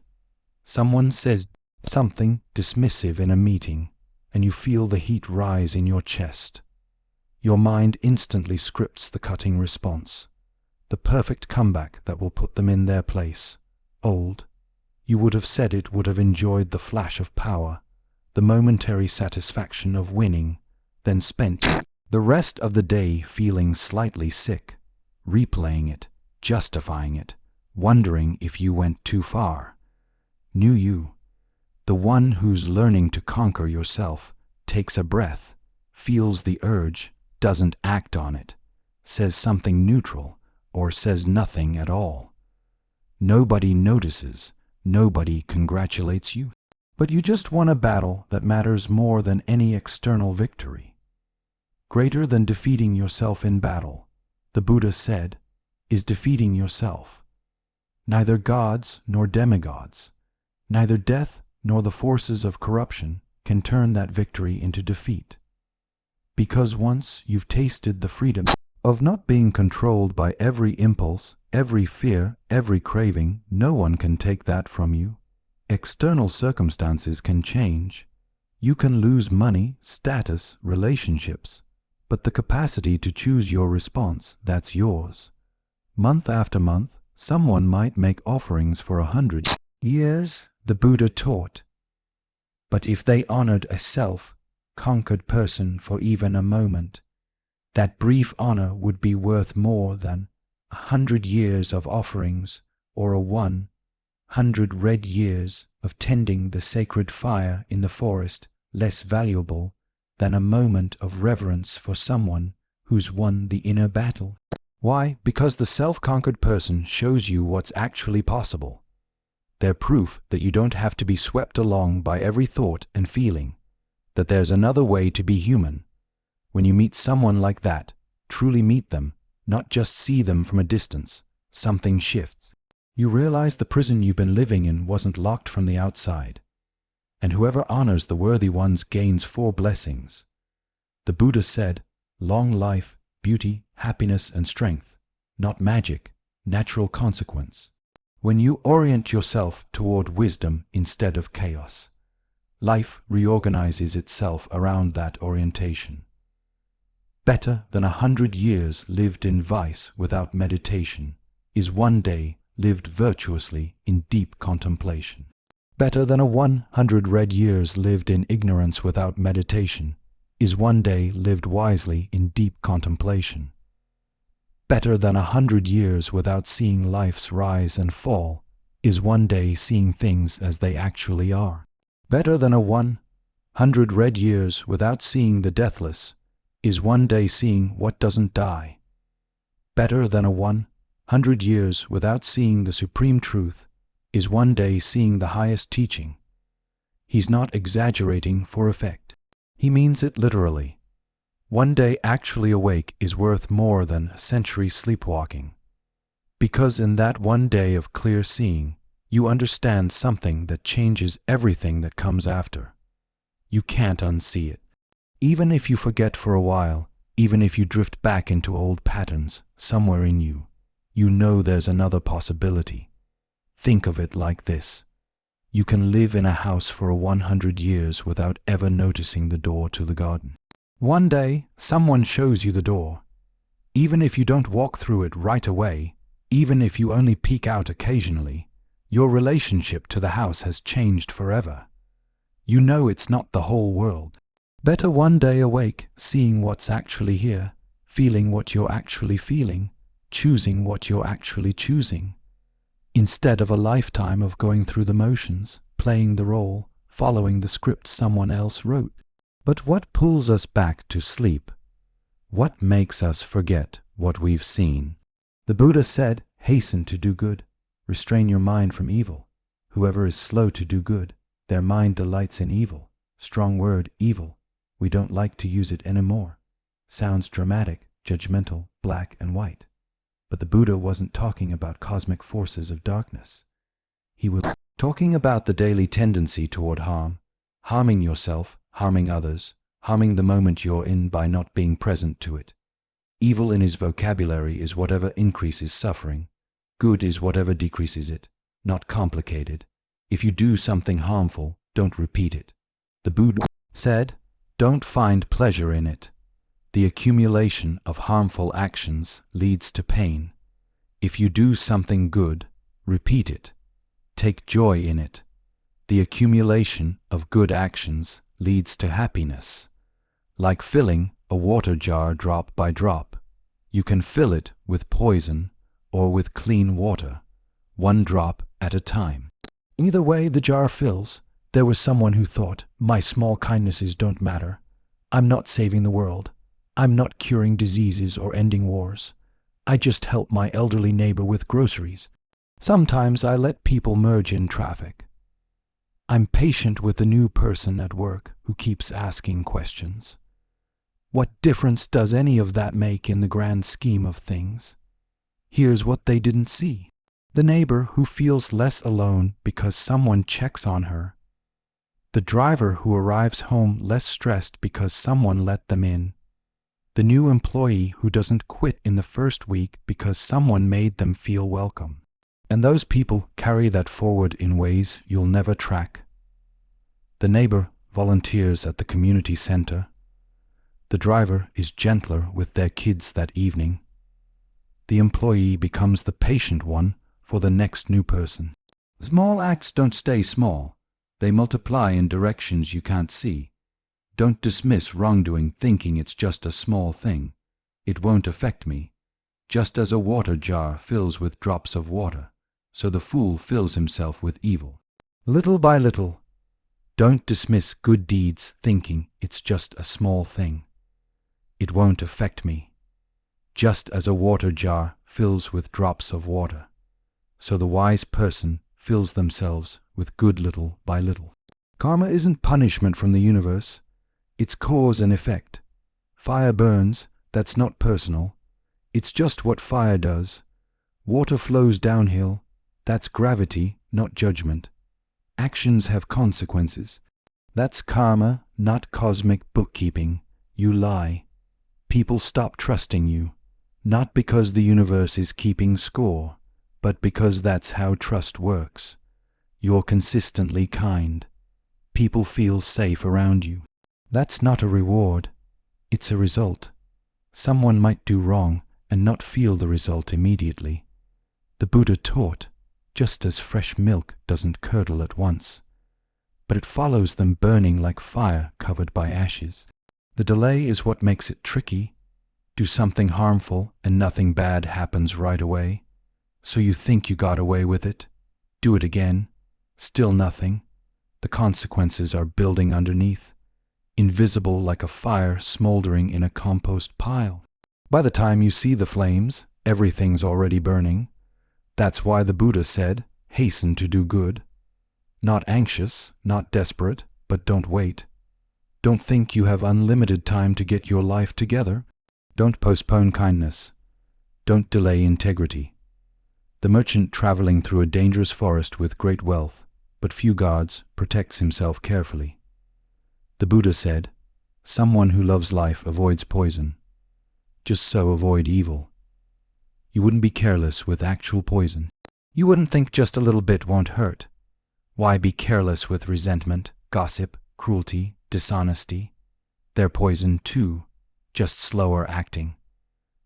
Someone says something dismissive in a meeting, and you feel the heat rise in your chest. Your mind instantly scripts the cutting response, the perfect comeback that will put them in their place. Old, you would have said it would have enjoyed the flash of power, the momentary satisfaction of winning, then spent the rest of the day feeling slightly sick, replaying it, justifying it, wondering if you went too far. New you, the one who's learning to conquer yourself, takes a breath, feels the urge, doesn't act on it, says something neutral, or says nothing at all. Nobody notices, nobody congratulates you, but you just won a battle that matters more than any external victory. Greater than defeating yourself in battle, the Buddha said, is defeating yourself. Neither gods nor demigods, neither death nor the forces of corruption can turn that victory into defeat. Because once you've tasted the freedom of not being controlled by every impulse, every fear, every craving, no one can take that from you. External circumstances can change. You can lose money, status, relationships, but the capacity to choose your response, that's yours. Month after month, someone might make offerings for 100 years, the Buddha taught. But if they honored a self-conquered person for even a moment, that brief honor would be worth more than 100 years of offerings or 100 red years of tending the sacred fire in the forest, less valuable than a moment of reverence for someone who's won the inner battle. Why? Because the self-conquered person shows you what's actually possible. They're proof that you don't have to be swept along by every thought and feeling, that there's another way to be human. When you meet someone like that, truly meet them, not just see them from a distance, something shifts. You realize the prison you've been living in wasn't locked from the outside. And whoever honors the worthy ones gains 4 blessings. The Buddha said, long life, beauty, happiness, and strength, not magic, natural consequence. When you orient yourself toward wisdom instead of chaos, life reorganizes itself around that orientation. Better than 100 years lived in vice without meditation is one day lived virtuously in deep contemplation. Better than 100 red years lived in ignorance without meditation is one day lived wisely in deep contemplation. Better than 100 years without seeing life's rise and fall is one day seeing things as they actually are. Better than 100 red years without seeing the deathless is one day seeing what doesn't die. Better than 100 years without seeing the supreme truth is one day seeing the highest teaching. He's not exaggerating for effect. He means it literally. One day actually awake is worth more than a century sleepwalking. Because in that one day of clear seeing, you understand something that changes everything that comes after. You can't unsee it. Even if you forget for a while, even if you drift back into old patterns, somewhere in you, you know there's another possibility. Think of it like this. You can live in a house for 100 years without ever noticing the door to the garden. One day, someone shows you the door. Even if you don't walk through it right away, even if you only peek out occasionally, your relationship to the house has changed forever. You know it's not the whole world. Better one day awake, seeing what's actually here, feeling what you're actually feeling, choosing what you're actually choosing, instead of a lifetime of going through the motions, playing the role, following the script someone else wrote. But what pulls us back to sleep? What makes us forget what we've seen? The Buddha said, hasten to do good, restrain your mind from evil. Whoever is slow to do good, their mind delights in evil. Strong word, evil. We don't like to use it anymore. Sounds dramatic, judgmental, black and white. But the Buddha wasn't talking about cosmic forces of darkness. He was talking about the daily tendency toward harm, harming yourself, harming others, harming the moment you're in by not being present to it. Evil in his vocabulary is whatever increases suffering. Good is whatever decreases it, not complicated. If you do something harmful, don't repeat it. The Buddha said, don't find pleasure in it. The accumulation of harmful actions leads to pain. If you do something good, repeat it. Take joy in it. The accumulation of good actions leads to happiness. Like filling a water jar drop by drop, you can fill it with poison or with clean water, one drop at a time. Either way the jar fills, there was someone who thought, my small kindnesses don't matter. I'm not saving the world. I'm not curing diseases or ending wars. I just help my elderly neighbor with groceries. Sometimes I let people merge in traffic. I'm patient with the new person at work who keeps asking questions. What difference does any of that make in the grand scheme of things? Here's what they didn't see. The neighbor who feels less alone because someone checks on her. The driver who arrives home less stressed because someone let them in. The new employee who doesn't quit in the first week because someone made them feel welcome. And those people carry that forward in ways you'll never track. The neighbor volunteers at the community center. The driver is gentler with their kids that evening. The employee becomes the patient one for the next new person. Small acts don't stay small. They multiply in directions you can't see. Don't dismiss wrongdoing thinking it's just a small thing. It won't affect me. Just as a water jar fills with drops of water, so the fool fills himself with evil. Little by little, don't dismiss good deeds thinking it's just a small thing. It won't affect me. Just as a water jar fills with drops of water, so the wise person fills themselves with good little by little. Karma isn't punishment from the universe. It's cause and effect. Fire burns, that's not personal. It's just what fire does. Water flows downhill, that's gravity, not judgment. Actions have consequences. That's karma, not cosmic bookkeeping. You lie. People stop trusting you, not because the universe is keeping score, but because that's how trust works. You're consistently kind. People feel safe around you. That's not a reward. It's a result. Someone might do wrong and not feel the result immediately. The Buddha taught, just as fresh milk doesn't curdle at once, but it follows them burning like fire covered by ashes. The delay is what makes it tricky. Do something harmful and nothing bad happens right away. So you think you got away with it. Do it again. Still nothing. The consequences are building underneath, invisible like a fire smoldering in a compost pile. By the time you see the flames, everything's already burning. That's why the Buddha said, hasten to do good. Not anxious, not desperate, but don't wait. Don't think you have unlimited time to get your life together. Don't postpone kindness. Don't delay integrity. The merchant traveling through a dangerous forest with great wealth, but few guards, protects himself carefully. The Buddha said, someone who loves life avoids poison. Just so avoid evil. You wouldn't be careless with actual poison. You wouldn't think just a little bit won't hurt. Why be careless with resentment, gossip, cruelty, dishonesty? They're poison too, just slower acting.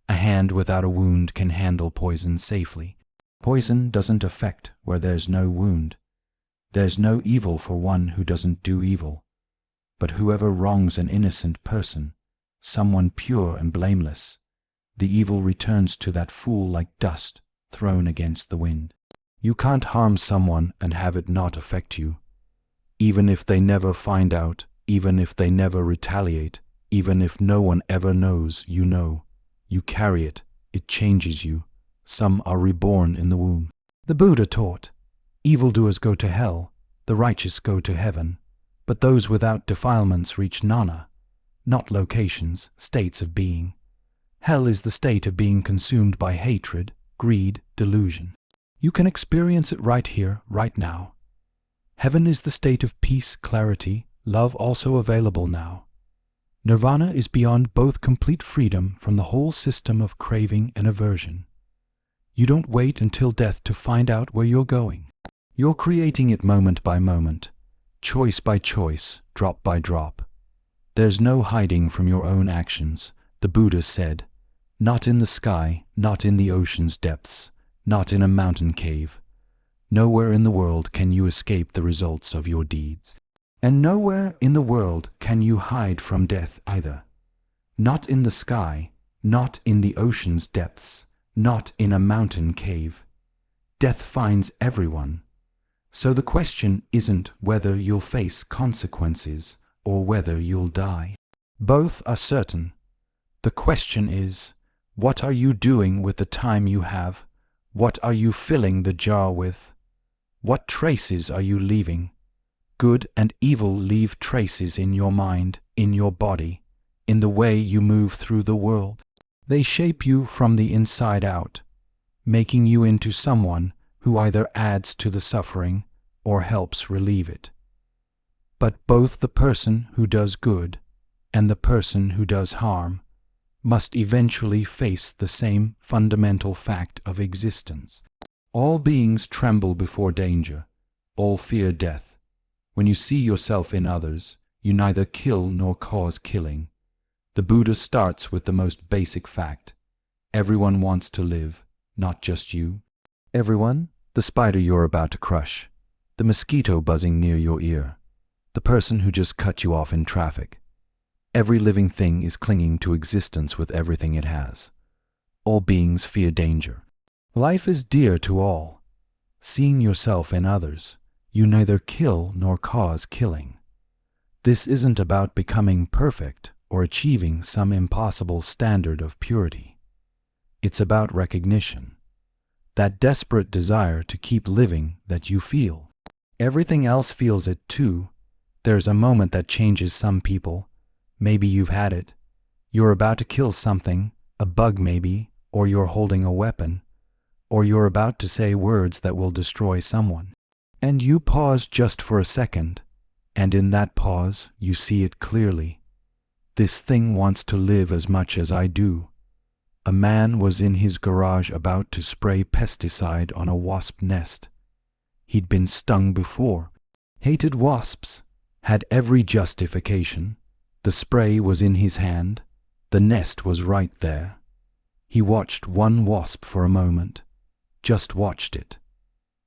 A hand without a wound can handle poison safely. Poison doesn't affect where there's no wound. There's no evil for one who doesn't do evil. But whoever wrongs an innocent person, someone pure and blameless, the evil returns to that fool like dust thrown against the wind. You can't harm someone and have it not affect you. Even if they never find out, even if they never retaliate, even if no one ever knows, you know. You carry it, it changes you. Some are reborn in the womb. The Buddha taught, evildoers go to hell, the righteous go to heaven, but those without defilements reach nana, not locations, states of being. Hell is the state of being consumed by hatred, greed, delusion. You can experience it right here, right now. Heaven is the state of peace, clarity, love also available now. Nirvana is beyond both complete freedom from the whole system of craving and aversion. You don't wait until death to find out where you're going. You're creating it moment by moment, choice by choice, drop by drop. There's no hiding from your own actions, the Buddha said. Not in the sky, not in the ocean's depths, not in a mountain cave. Nowhere in the world can you escape the results of your deeds. And nowhere in the world can you hide from death either. Not in the sky, not in the ocean's depths, not in a mountain cave. Death finds everyone. So the question isn't whether you'll face consequences or whether you'll die. Both are certain. The question is, what are you doing with the time you have? What are you filling the jar with? What traces are you leaving? Good and evil leave traces in your mind, in your body, in the way you move through the world. They shape you from the inside out, making you into someone who either adds to the suffering or helps relieve it. But both the person who does good and the person who does harm must eventually face the same fundamental fact of existence. All beings tremble before danger, all fear death. When you see yourself in others, you neither kill nor cause killing. The Buddha starts with the most basic fact. Everyone wants to live, not just you. Everyone, the spider you're about to crush, the mosquito buzzing near your ear, the person who just cut you off in traffic. Every living thing is clinging to existence with everything it has. All beings fear danger. Life is dear to all. Seeing yourself in others, you neither kill nor cause killing. This isn't about becoming perfect or achieving some impossible standard of purity. It's about recognition. That desperate desire to keep living that you feel. Everything else feels it too. There's a moment that changes some people. Maybe you've had it. You're about to kill something, a bug maybe, or you're holding a weapon, or you're about to say words that will destroy someone. And you pause just for a second, and in that pause you see it clearly. This thing wants to live as much as I do. A man was in his garage about to spray pesticide on a wasp nest. He'd been stung before, hated wasps, had every justification. The spray was in his hand, the nest was right there. He watched one wasp for a moment, just watched it.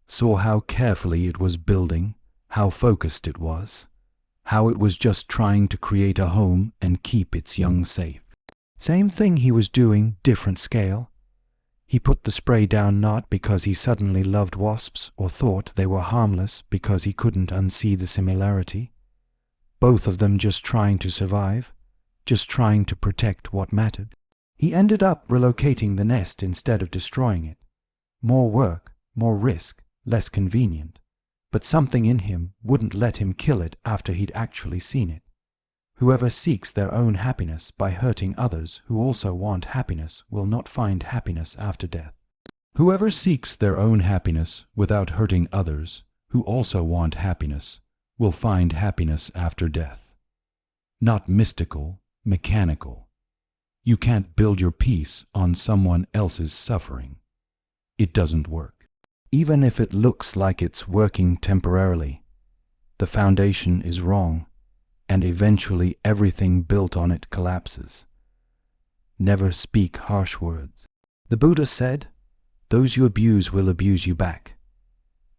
Saw how carefully it was building, how focused it was, how it was just trying to create a home and keep its young safe. Same thing he was doing, different scale. He put the spray down not because he suddenly loved wasps or thought they were harmless because he couldn't unsee the similarity. Both of them just trying to survive, just trying to protect what mattered. He ended up relocating the nest instead of destroying it. More work, more risk, less convenient. But something in him wouldn't let him kill it after he'd actually seen it. Whoever seeks their own happiness by hurting others who also want happiness will not find happiness after death. Whoever seeks their own happiness without hurting others who also want happiness will find happiness after death. Not mystical, mechanical. You can't build your peace on someone else's suffering. It doesn't work. Even if it looks like it's working temporarily, the foundation is wrong, and eventually everything built on it collapses. Never speak harsh words. The Buddha said, "Those you abuse will abuse you back.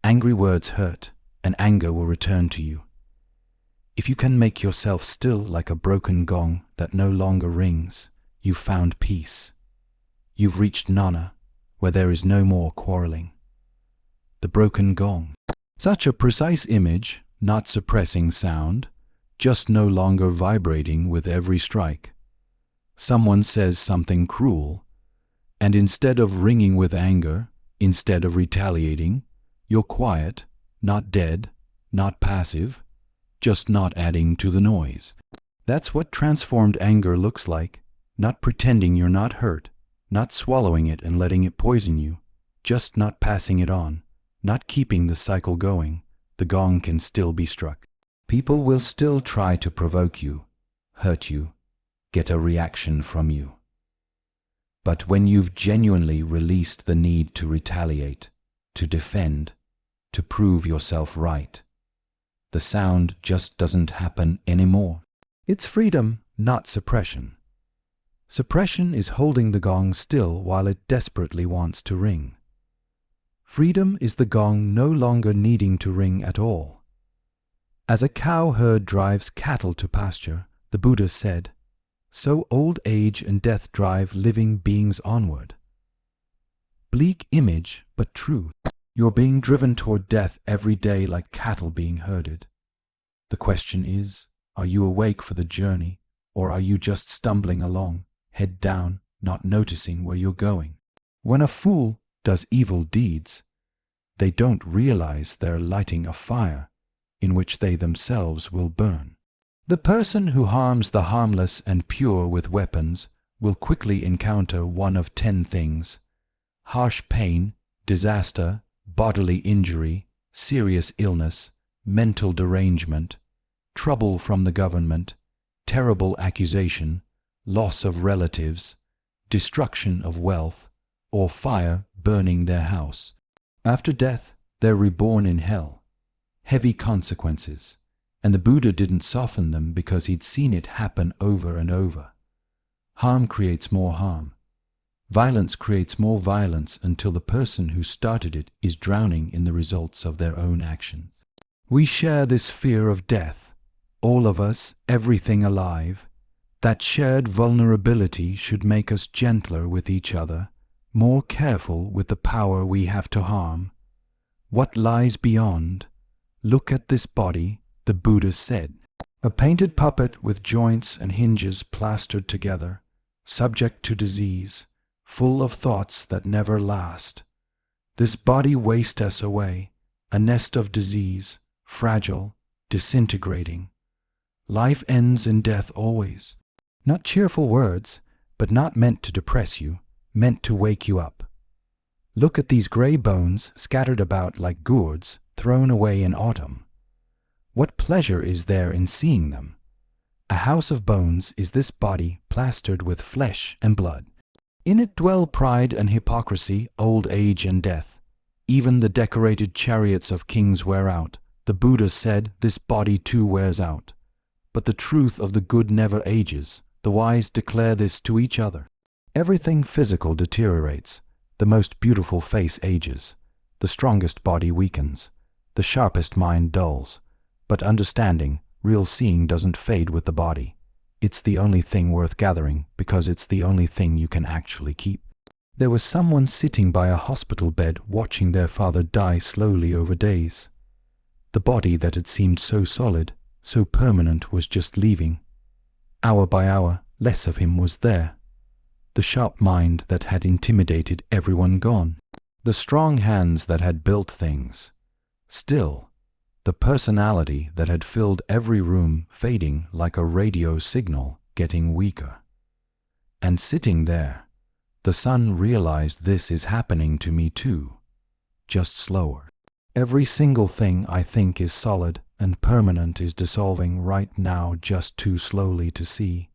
Angry words hurt, and anger will return to you. If you can make yourself still like a broken gong that no longer rings, you've found peace. You've reached jnana, where there is no more quarreling." The broken gong. Such a precise image, not suppressing sound, just no longer vibrating with every strike. Someone says something cruel, and instead of ringing with anger, instead of retaliating, you're quiet, not dead, not passive, just not adding to the noise. That's what transformed anger looks like, not pretending you're not hurt, not swallowing it and letting it poison you, just not passing it on, not keeping the cycle going. The gong can still be struck. People will still try to provoke you, hurt you, get a reaction from you. But when you've genuinely released the need to retaliate, to defend, to prove yourself right, the sound just doesn't happen anymore. It's freedom, not suppression. Suppression is holding the gong still while it desperately wants to ring. Freedom is the gong no longer needing to ring at all. As a cow herd drives cattle to pasture, the Buddha said, so old age and death drive living beings onward. Bleak image, but true. You're being driven toward death every day like cattle being herded. The question is, are you awake for the journey, or are you just stumbling along, head down, not noticing where you're going? When a fool does evil deeds, they don't realize they're lighting a fire in which they themselves will burn. The person who harms the harmless and pure with weapons will quickly encounter one of 10 things: harsh pain, disaster, bodily injury, serious illness, mental derangement, trouble from the government, terrible accusation, loss of relatives, destruction of wealth, or fire burning their house. After death, they're reborn in hell. Heavy consequences, and the Buddha didn't soften them because he'd seen it happen over and over. Harm creates more harm. Violence creates more violence until the person who started it is drowning in the results of their own actions. We share this fear of death, all of us, everything alive. That shared vulnerability should make us gentler with each other, more careful with the power we have to harm. What lies beyond? Look at this body, the Buddha said. A painted puppet with joints and hinges plastered together, subject to disease, full of thoughts that never last. This body wastes us away, a nest of disease, fragile, disintegrating. Life ends in death always. Not cheerful words, but not meant to depress you, meant to wake you up. Look at these gray bones scattered about like gourds thrown away in autumn. What pleasure is there in seeing them? A house of bones is this body plastered with flesh and blood. In it dwell pride and hypocrisy, old age and death. Even the decorated chariots of kings wear out. The Buddha said this body too wears out. But the truth of the good never ages. The wise declare this to each other. Everything physical deteriorates. The most beautiful face ages. The strongest body weakens. The sharpest mind dulls. But understanding, real seeing doesn't fade with the body. It's the only thing worth gathering because it's the only thing you can actually keep. There was someone sitting by a hospital bed watching their father die slowly over days. The body that had seemed so solid, so permanent, was just leaving. Hour by hour, less of him was there. The sharp mind that had intimidated everyone gone. The strong hands that had built things. Still, the personality that had filled every room fading like a radio signal, getting weaker. And sitting there, the son realized this is happening to me too, just slower. Every single thing I think is solid and permanent is dissolving right now just too slowly to see.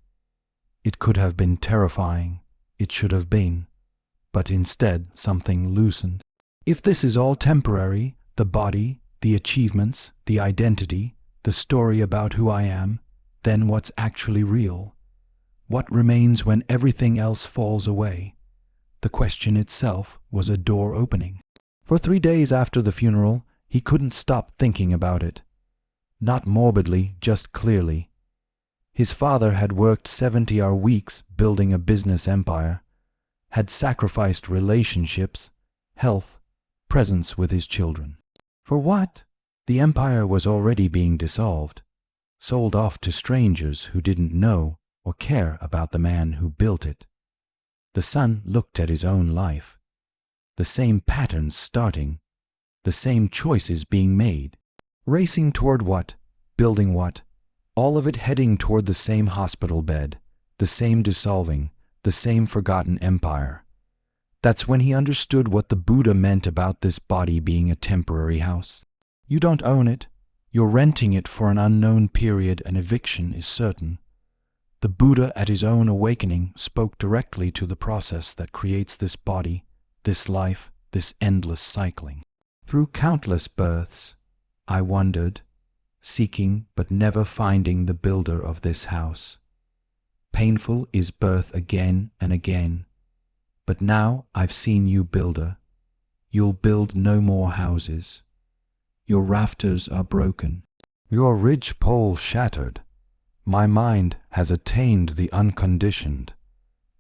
It could have been terrifying, it should have been, but instead something loosened. If this is all temporary, the body, the achievements, the identity, the story about who I am, then what's actually real? What remains when everything else falls away? The question itself was a door opening. For 3 days after the funeral, he couldn't stop thinking about it. Not morbidly, just clearly. His father had worked 70-hour weeks building a business empire, had sacrificed relationships, health, presence with his children. For what? The empire was already being dissolved, sold off to strangers who didn't know or care about the man who built it. The son looked at his own life. The same patterns starting, the same choices being made. Racing toward what? Building what? All of it heading toward the same hospital bed, the same dissolving, the same forgotten empire. That's when he understood what the Buddha meant about this body being a temporary house. You don't own it. You're renting it for an unknown period, and eviction is certain. The Buddha at his own awakening spoke directly to the process that creates this body, this life, this endless cycling. Through countless births, I wandered, seeking but never finding the builder of this house. Painful is birth again and again. But now I've seen you, builder. you'll build no more houses. Your rafters are broken, your ridge-pole shattered. My mind has attained the unconditioned.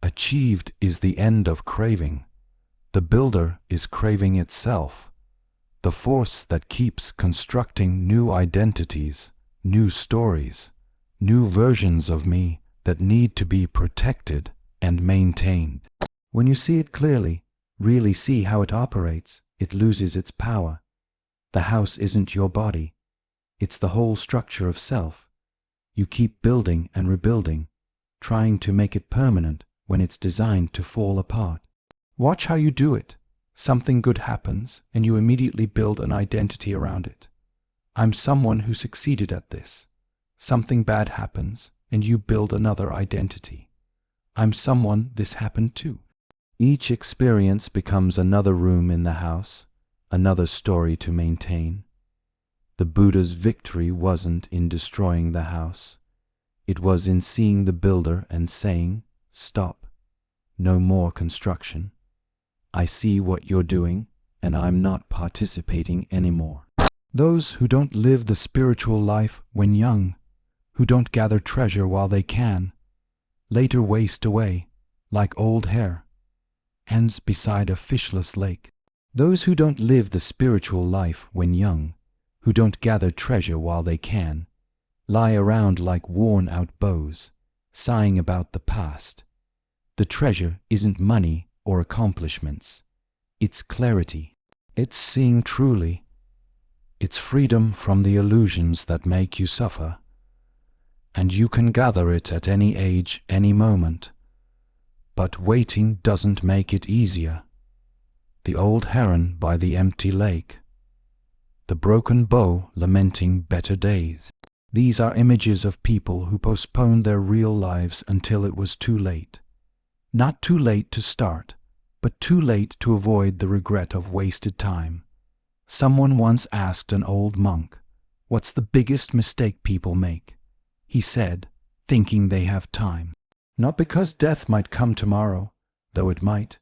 Achieved is the end of craving. The builder is craving itself, the force that keeps constructing new identities, new stories, new versions of me that need to be protected and maintained. When you see it clearly, really see how it operates, it loses its power. The house isn't your body. It's the whole structure of self. You keep building and rebuilding, trying to make it permanent when it's designed to fall apart. Watch how you do it. Something good happens and you immediately build an identity around it. I'm someone who succeeded at this. Something bad happens and you build another identity. I'm someone this happened to. Each experience becomes another room in the house, another story to maintain. The Buddha's victory wasn't in destroying the house. It was in seeing the builder and saying, "Stop. No more construction. I see what you're doing, and I'm not participating anymore." Those who don't live the spiritual life when young, who don't gather treasure while they can, later waste away, like old hair, ends beside a fishless lake. Those who don't live the spiritual life when young, who don't gather treasure while they can, lie around like worn-out bows, sighing about the past. The treasure isn't money or accomplishments. It's clarity. It's seeing truly. It's freedom from the illusions that make you suffer. And you can gather it at any age, any moment. But waiting doesn't make it easier. The old heron by the empty lake. The broken bow lamenting better days. These are images of people who postponed their real lives until it was too late. Not too late to start, but too late to avoid the regret of wasted time. Someone once asked an old monk, "What's the biggest mistake people make?" He said, "Thinking they have time." Not because death might come tomorrow, though it might,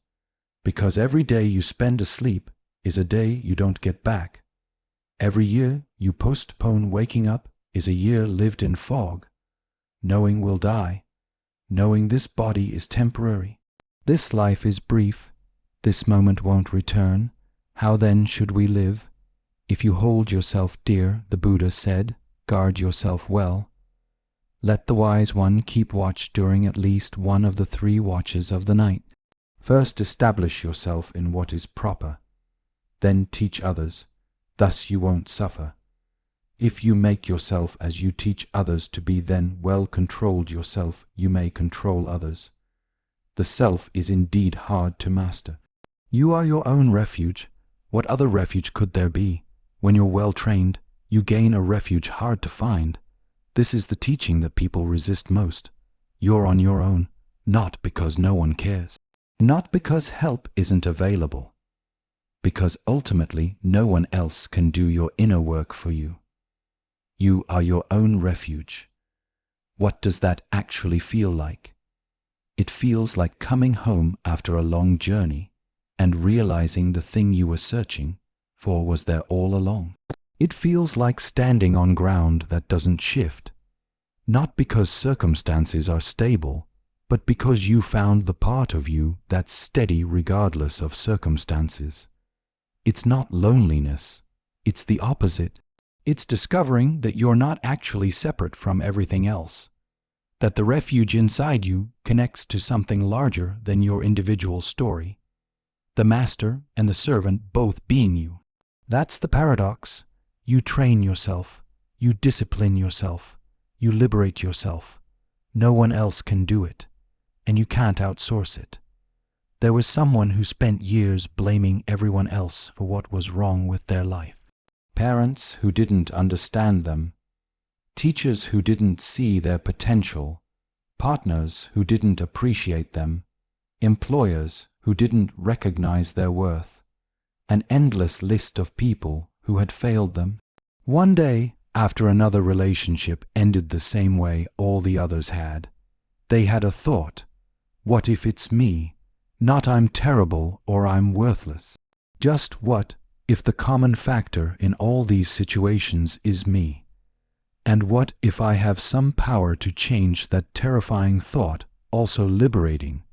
because every day you spend asleep is a day you don't get back. Every year you postpone waking up is a year lived in fog, knowing we'll die, knowing this body is temporary. This life is brief, this moment won't return. How then should we live? If you hold yourself dear, the Buddha said, guard yourself well. Let the wise one keep watch during at least one of the 3 watches of the night. First establish yourself in what is proper, then teach others, thus you won't suffer. If you make yourself as you teach others to be, then well controlled yourself, you may control others. The self is indeed hard to master. You are your own refuge. What other refuge could there be? When you're well trained, you gain a refuge hard to find. This is the teaching that people resist most. You're on your own, not because no one cares. Not because help isn't available. Because ultimately no one else can do your inner work for you. You are your own refuge. What does that actually feel like? It feels like coming home after a long journey and realizing the thing you were searching for was there all along. It feels like standing on ground that doesn't shift, not because circumstances are stable, but because you found the part of you that's steady regardless of circumstances. It's not loneliness, it's the opposite. It's discovering that you're not actually separate from everything else, that the refuge inside you connects to something larger than your individual story, the master and the servant both being you. That's the paradox. You train yourself, you discipline yourself, you liberate yourself. No one else can do it, and you can't outsource it. There was someone who spent years blaming everyone else for what was wrong with their life. Parents who didn't understand them, teachers who didn't see their potential, partners who didn't appreciate them, employers who didn't recognize their worth, an endless list of people who had failed them. One day, after another relationship ended the same way all the others had, they had a thought, what if it's me? Not I'm terrible or I'm worthless. Just what if the common factor in all these situations is me? And what if I have some power to change that terrifying thought, also liberating?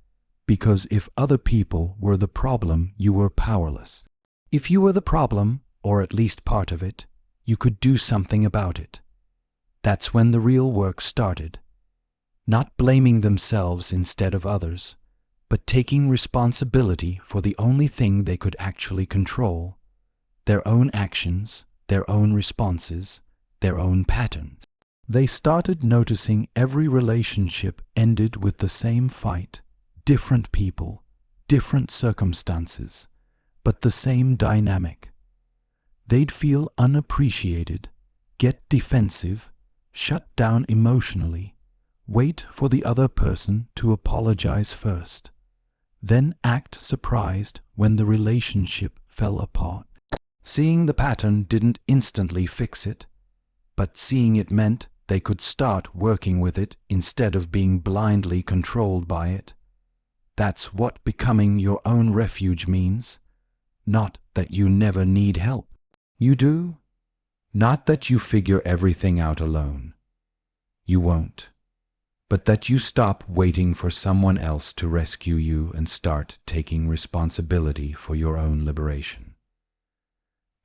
Because if other people were the problem, you were powerless. If you were the problem, or at least part of it, you could do something about it. That's when the real work started. Not blaming themselves instead of others, but taking responsibility for the only thing they could actually control: their own actions, their own responses, their own patterns. They started noticing every relationship ended with the same fight, different people, different circumstances, but the same dynamic. They'd feel unappreciated, get defensive, shut down emotionally, wait for the other person to apologize first, then act surprised when the relationship fell apart. Seeing the pattern didn't instantly fix it, but seeing it meant they could start working with it instead of being blindly controlled by it. That's what becoming your own refuge means. Not that you never need help. You do. Not that you figure everything out alone. You won't. But that you stop waiting for someone else to rescue you and start taking responsibility for your own liberation.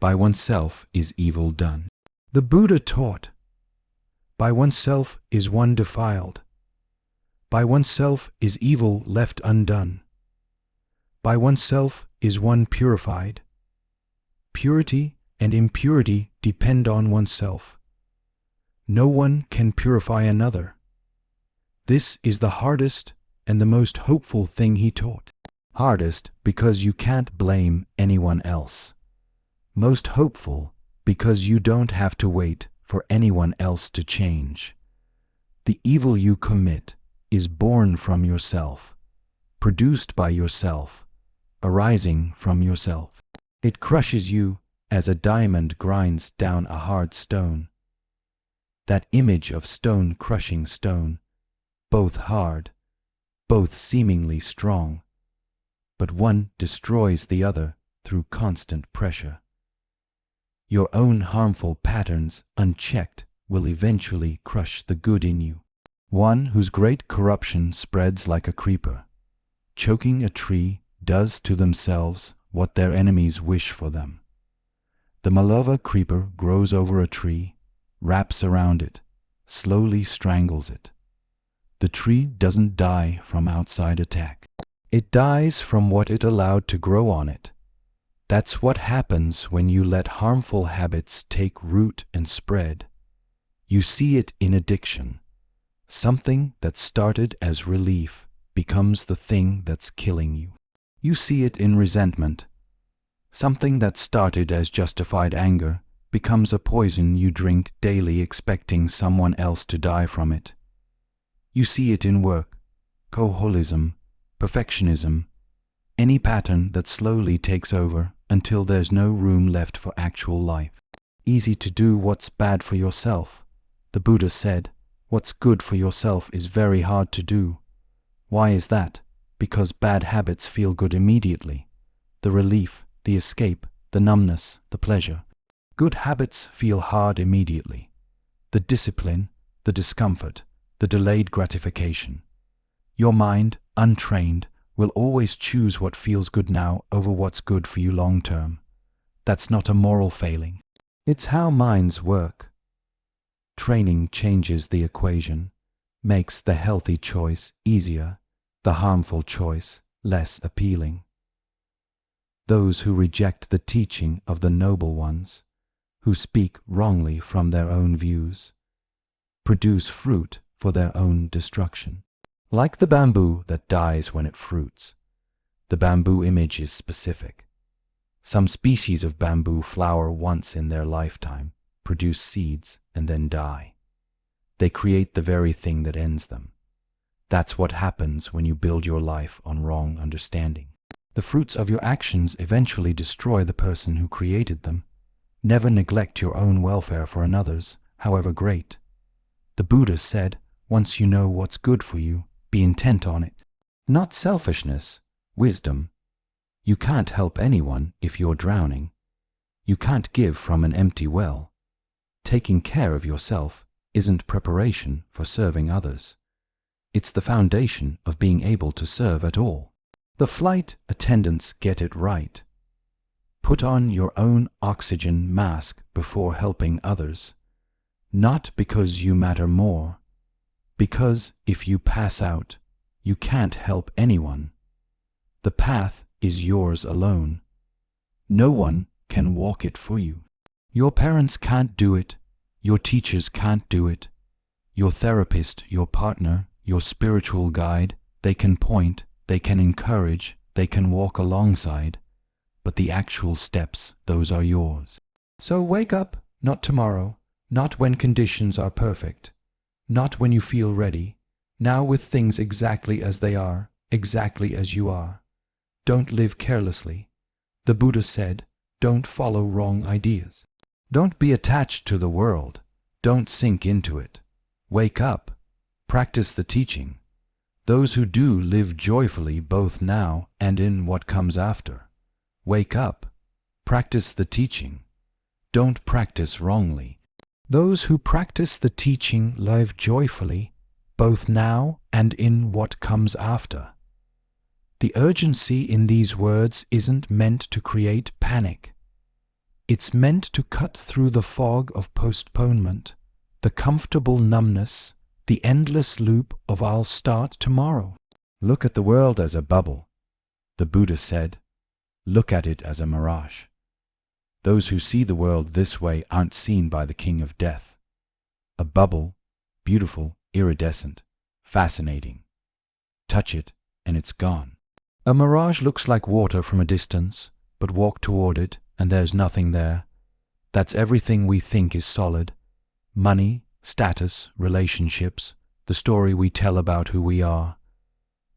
By oneself is evil done. The Buddha taught, by oneself is one defiled. By oneself is evil left undone. By oneself is one purified. Purity and impurity depend on oneself. No one can purify another. This is the hardest and the most hopeful thing he taught. Hardest because you can't blame anyone else. Most hopeful because you don't have to wait for anyone else to change. The evil you commit is born from yourself, produced by yourself, arising from yourself. It crushes you as a diamond grinds down a hard stone. That image of stone crushing stone, both hard, both seemingly strong, but one destroys the other through constant pressure. Your own harmful patterns, unchecked, will eventually crush the good in you. One whose great corruption spreads like a creeper, choking a tree, does to themselves what their enemies wish for them. The Malava creeper grows over a tree, wraps around it, slowly strangles it. The tree doesn't die from outside attack. It dies from what it allowed to grow on it. That's what happens when you let harmful habits take root and spread. You see it in addiction. Something that started as relief becomes the thing that's killing you. You see it in resentment. Something that started as justified anger becomes a poison you drink daily expecting someone else to die from it. You see it in work, coholism, perfectionism, any pattern that slowly takes over until there's no room left for actual life. Easy to do what's bad for yourself. The Buddha said, what's good for yourself is very hard to do. Why is that? Because bad habits feel good immediately. The relief, the escape, the numbness, the pleasure. Good habits feel hard immediately. The discipline, the discomfort, the delayed gratification. Your mind, untrained, will always choose what feels good now over what's good for you long term. That's not a moral failing. It's how minds work. Training changes the equation, makes the healthy choice easier, the harmful choice less appealing. Those who reject the teaching of the noble ones, who speak wrongly from their own views, produce fruit for their own destruction. Like the bamboo that dies when it fruits, the bamboo image is specific. Some species of bamboo flower once in their lifetime, produce seeds, and then die. They create the very thing that ends them. That's what happens when you build your life on wrong understanding. The fruits of your actions eventually destroy the person who created them. Never neglect your own welfare for another's, however great. The Buddha said, once you know what's good for you, be intent on it. Not selfishness, wisdom. You can't help anyone if you're drowning. You can't give from an empty well. Taking care of yourself isn't preparation for serving others. It's the foundation of being able to serve at all. The flight attendants get it right. Put on your own oxygen mask before helping others. Not because you matter more, because if you pass out, you can't help anyone. The path is yours alone. No one can walk it for you. Your parents can't do it. Your teachers can't do it. Your therapist, your partner, your spiritual guide, they can point, they can encourage, they can walk alongside. But the actual steps, those are yours. So wake up, not tomorrow, not when conditions are perfect, not when you feel ready, now with things exactly as they are, exactly as you are. Don't live carelessly. The Buddha said, don't follow wrong ideas. Don't be attached to the world. Don't sink into it. Wake up. Practice the teaching. Those who do live joyfully both now and in what comes after. Wake up. Practice the teaching. Don't practice wrongly. Those who practice the teaching live joyfully both now and in what comes after. The urgency in these words isn't meant to create panic. It's meant to cut through the fog of postponement, the comfortable numbness, the endless loop of I'll start tomorrow. Look at the world as a bubble. The Buddha said, look at it as a mirage. Those who see the world this way aren't seen by the king of death. A bubble, beautiful, iridescent, fascinating. Touch it and it's gone. A mirage looks like water from a distance, but walk toward it and there's nothing there. That's everything we think is solid. Money, status, relationships, the story we tell about who we are.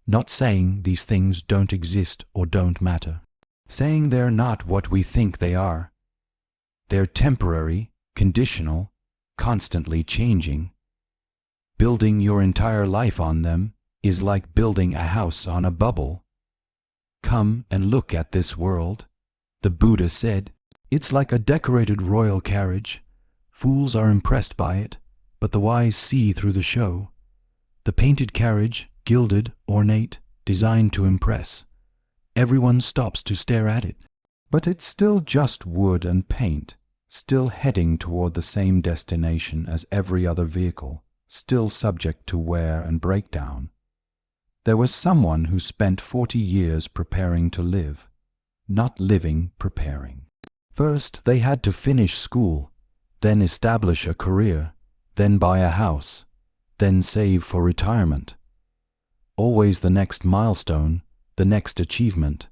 Not saying these things don't exist or don't matter. Saying they're not what we think they are. They're temporary, conditional, constantly changing. Building your entire life on them is like building a house on a bubble. Come and look at this world. The Buddha said, it's like a decorated royal carriage. Fools are impressed by it, but the wise see through the show. The painted carriage, gilded, ornate, designed to impress. Everyone stops to stare at it. But it's still just wood and paint, still heading toward the same destination as every other vehicle, still subject to wear and breakdown. There was someone who spent 40 years preparing to live, not living, preparing. First, they had to finish school, then establish a career, then buy a house, then save for retirement. Always the next milestone, the next achievement,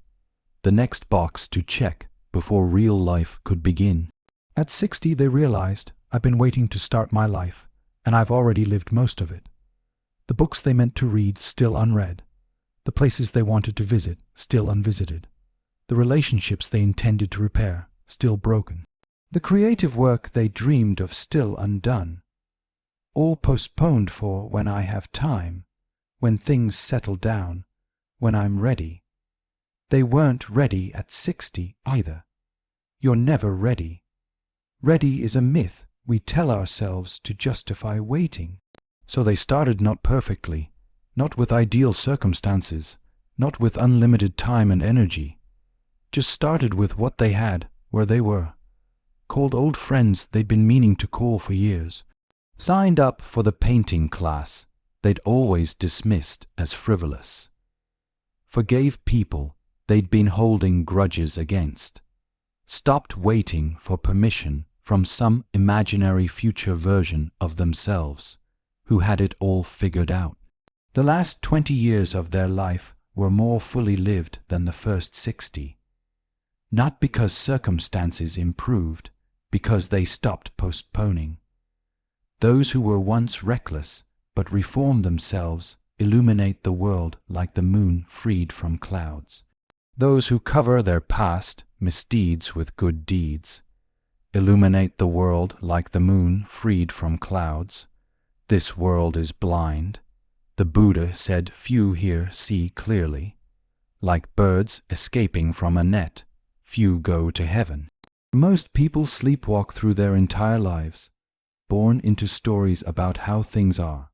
the next box to check before real life could begin. At 60, they realized, I've been waiting to start my life, and I've already lived most of it. The books they meant to read still unread. The places they wanted to visit still unvisited. The relationships they intended to repair still broken. The creative work they dreamed of still undone. All postponed for when I have time, when things settle down, when I'm ready. They weren't ready at 60 either. You're never ready. Ready is a myth we tell ourselves to justify waiting. So they started not perfectly, not with ideal circumstances, not with unlimited time and energy. Just started with what they had, where they were. Called old friends they'd been meaning to call for years. Signed up for the painting class they'd always dismissed as frivolous. Forgave people they'd been holding grudges against. Stopped waiting for permission from some imaginary future version of themselves who had it all figured out. The last 20 years of their life were more fully lived than the first 60. Not because circumstances improved, because they stopped postponing. Those who were once reckless but reformed themselves illuminate the world like the moon freed from clouds. Those who cover their past misdeeds with good deeds illuminate the world like the moon freed from clouds. This world is blind. The Buddha said few here see clearly. Like birds escaping from a net, few go to heaven. Most people sleepwalk through their entire lives, born into stories about how things are,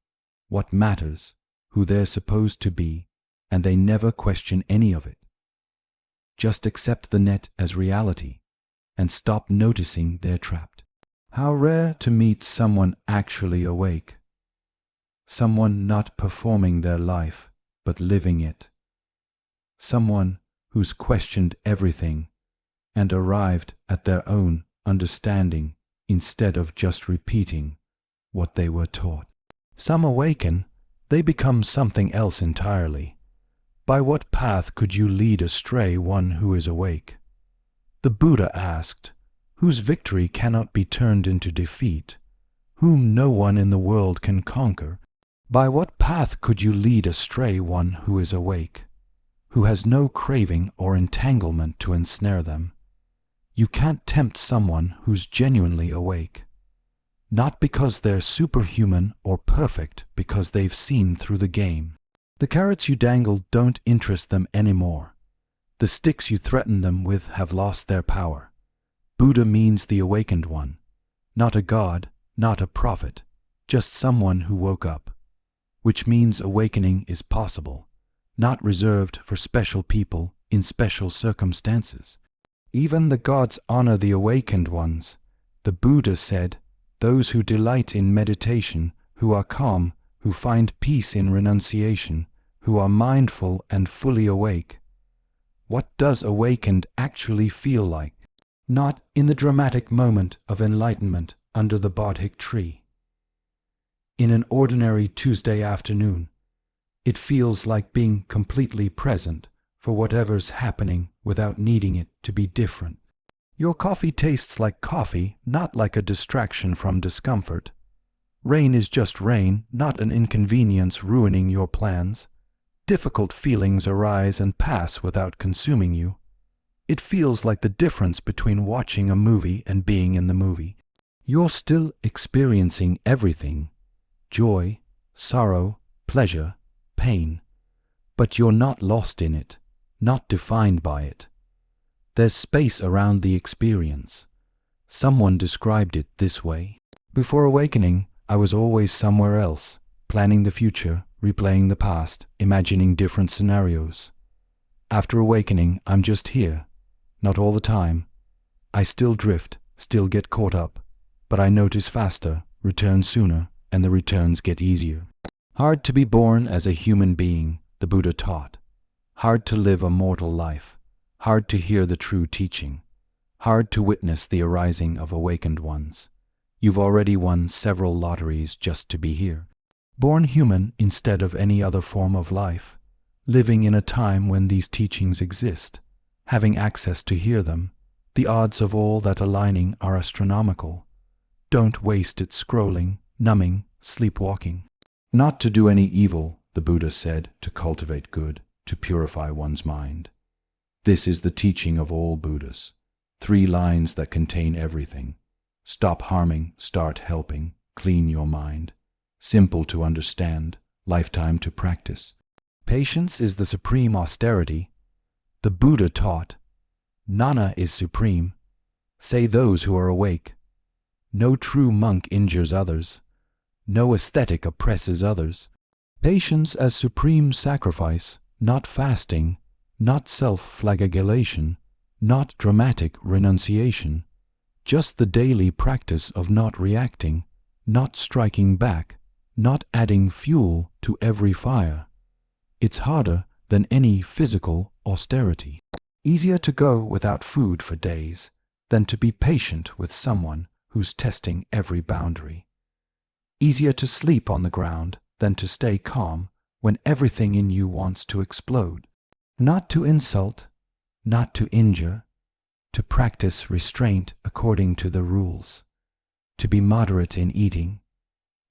what matters, who they're supposed to be, and they never question any of it. Just accept the net as reality and stop noticing they're trapped. How rare to meet someone actually awake. Someone not performing their life, but living it. Someone who's questioned everything and arrived at their own understanding instead of just repeating what they were taught. Some awaken, they become something else entirely. By what path could you lead astray one who is awake? The Buddha asked, whose victory cannot be turned into defeat, whom no one in the world can conquer. By what path could you lead astray one who is awake, who has no craving or entanglement to ensnare them? You can't tempt someone who's genuinely awake, not because they're superhuman or perfect, because they've seen through the game. The carrots you dangle don't interest them anymore. The sticks you threaten them with have lost their power. Buddha means the awakened one, not a god, not a prophet, just someone who woke up, which means awakening is possible, not reserved for special people in special circumstances. Even the gods honor the awakened ones. The Buddha said, those who delight in meditation, who are calm, who find peace in renunciation, who are mindful and fully awake. What does awakened actually feel like? Not in the dramatic moment of enlightenment under the bodhic tree. In an ordinary Tuesday afternoon, it feels like being completely present for whatever's happening without needing it to be different. Your coffee tastes like coffee, not like a distraction from discomfort. Rain is just rain, not an inconvenience ruining your plans. Difficult feelings arise and pass without consuming you. It feels like the difference between watching a movie and being in the movie. You're still experiencing everything: joy, sorrow, pleasure, pain. But you're not lost in it, not defined by it. There's space around the experience. Someone described it this way. Before awakening, I was always somewhere else, planning the future, replaying the past, imagining different scenarios. After awakening, I'm just here, not all the time. I still drift, still get caught up, but I notice faster, return sooner, and the returns get easier. Hard to be born as a human being, the Buddha taught. Hard to live a mortal life. Hard to hear the true teaching. Hard to witness the arising of awakened ones. You've already won several lotteries just to be here. Born human instead of any other form of life, living in a time when these teachings exist, having access to hear them, the odds of all that aligning are astronomical. Don't waste it scrolling, numbing, sleepwalking. Not to do any evil, the Buddha said, to cultivate good, to purify one's mind. This is the teaching of all Buddhas. 3 lines that contain everything. Stop harming, start helping, clean your mind. Simple to understand, lifetime to practice. Patience is the supreme austerity. The Buddha taught, Nana is supreme. Say those who are awake. No true monk injures others. No ascetic oppresses others. Patience as supreme sacrifice, not fasting, not self-flagellation, not dramatic renunciation, just the daily practice of not reacting, not striking back, not adding fuel to every fire. It's harder than any physical austerity. Easier to go without food for days than to be patient with someone who's testing every boundary. Easier to sleep on the ground than to stay calm when everything in you wants to explode. Not to insult, not to injure, to practice restraint according to the rules, to be moderate in eating,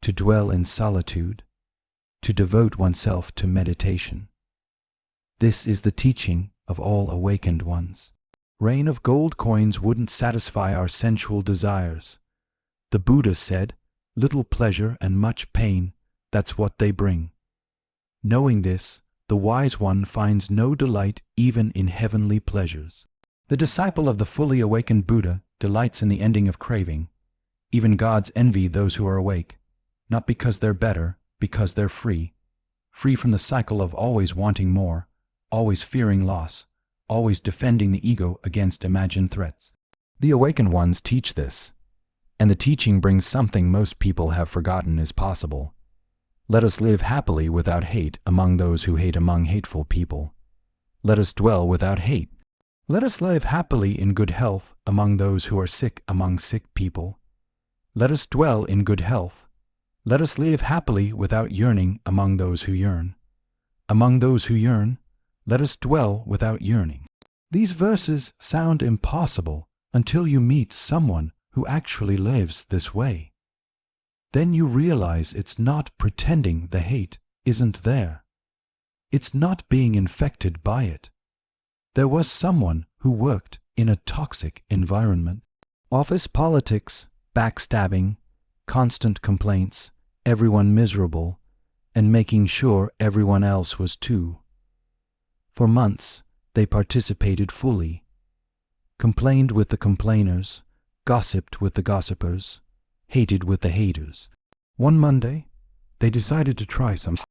to dwell in solitude, to devote oneself to meditation. This is the teaching of all awakened ones. Rain of gold coins wouldn't satisfy our sensual desires. The Buddha said, little pleasure and much pain, that's what they bring. Knowing this, the wise one finds no delight even in heavenly pleasures. The disciple of the fully awakened Buddha delights in the ending of craving. Even gods envy those who are awake, not because they're better, because they're free. Free from the cycle of always wanting more, always fearing loss, always defending the ego against imagined threats. The awakened ones teach this, and the teaching brings something most people have forgotten is possible. Let us live happily without hate among those who hate among hateful people. Let us dwell without hate. Let us live happily in good health among those who are sick among sick people. Let us dwell in good health. Let us live happily without yearning among those who yearn. Among those who yearn, let us dwell without yearning. These verses sound impossible until you meet someone who actually lives this way. Then you realize it's not pretending the hate isn't there. It's not being infected by it. There was someone who worked in a toxic environment. Office politics, backstabbing, constant complaints, everyone miserable, and making sure everyone else was too. For months, they participated fully, complained with the complainers, gossiped with the gossipers, hated with the haters. One Monday, they decided to try something.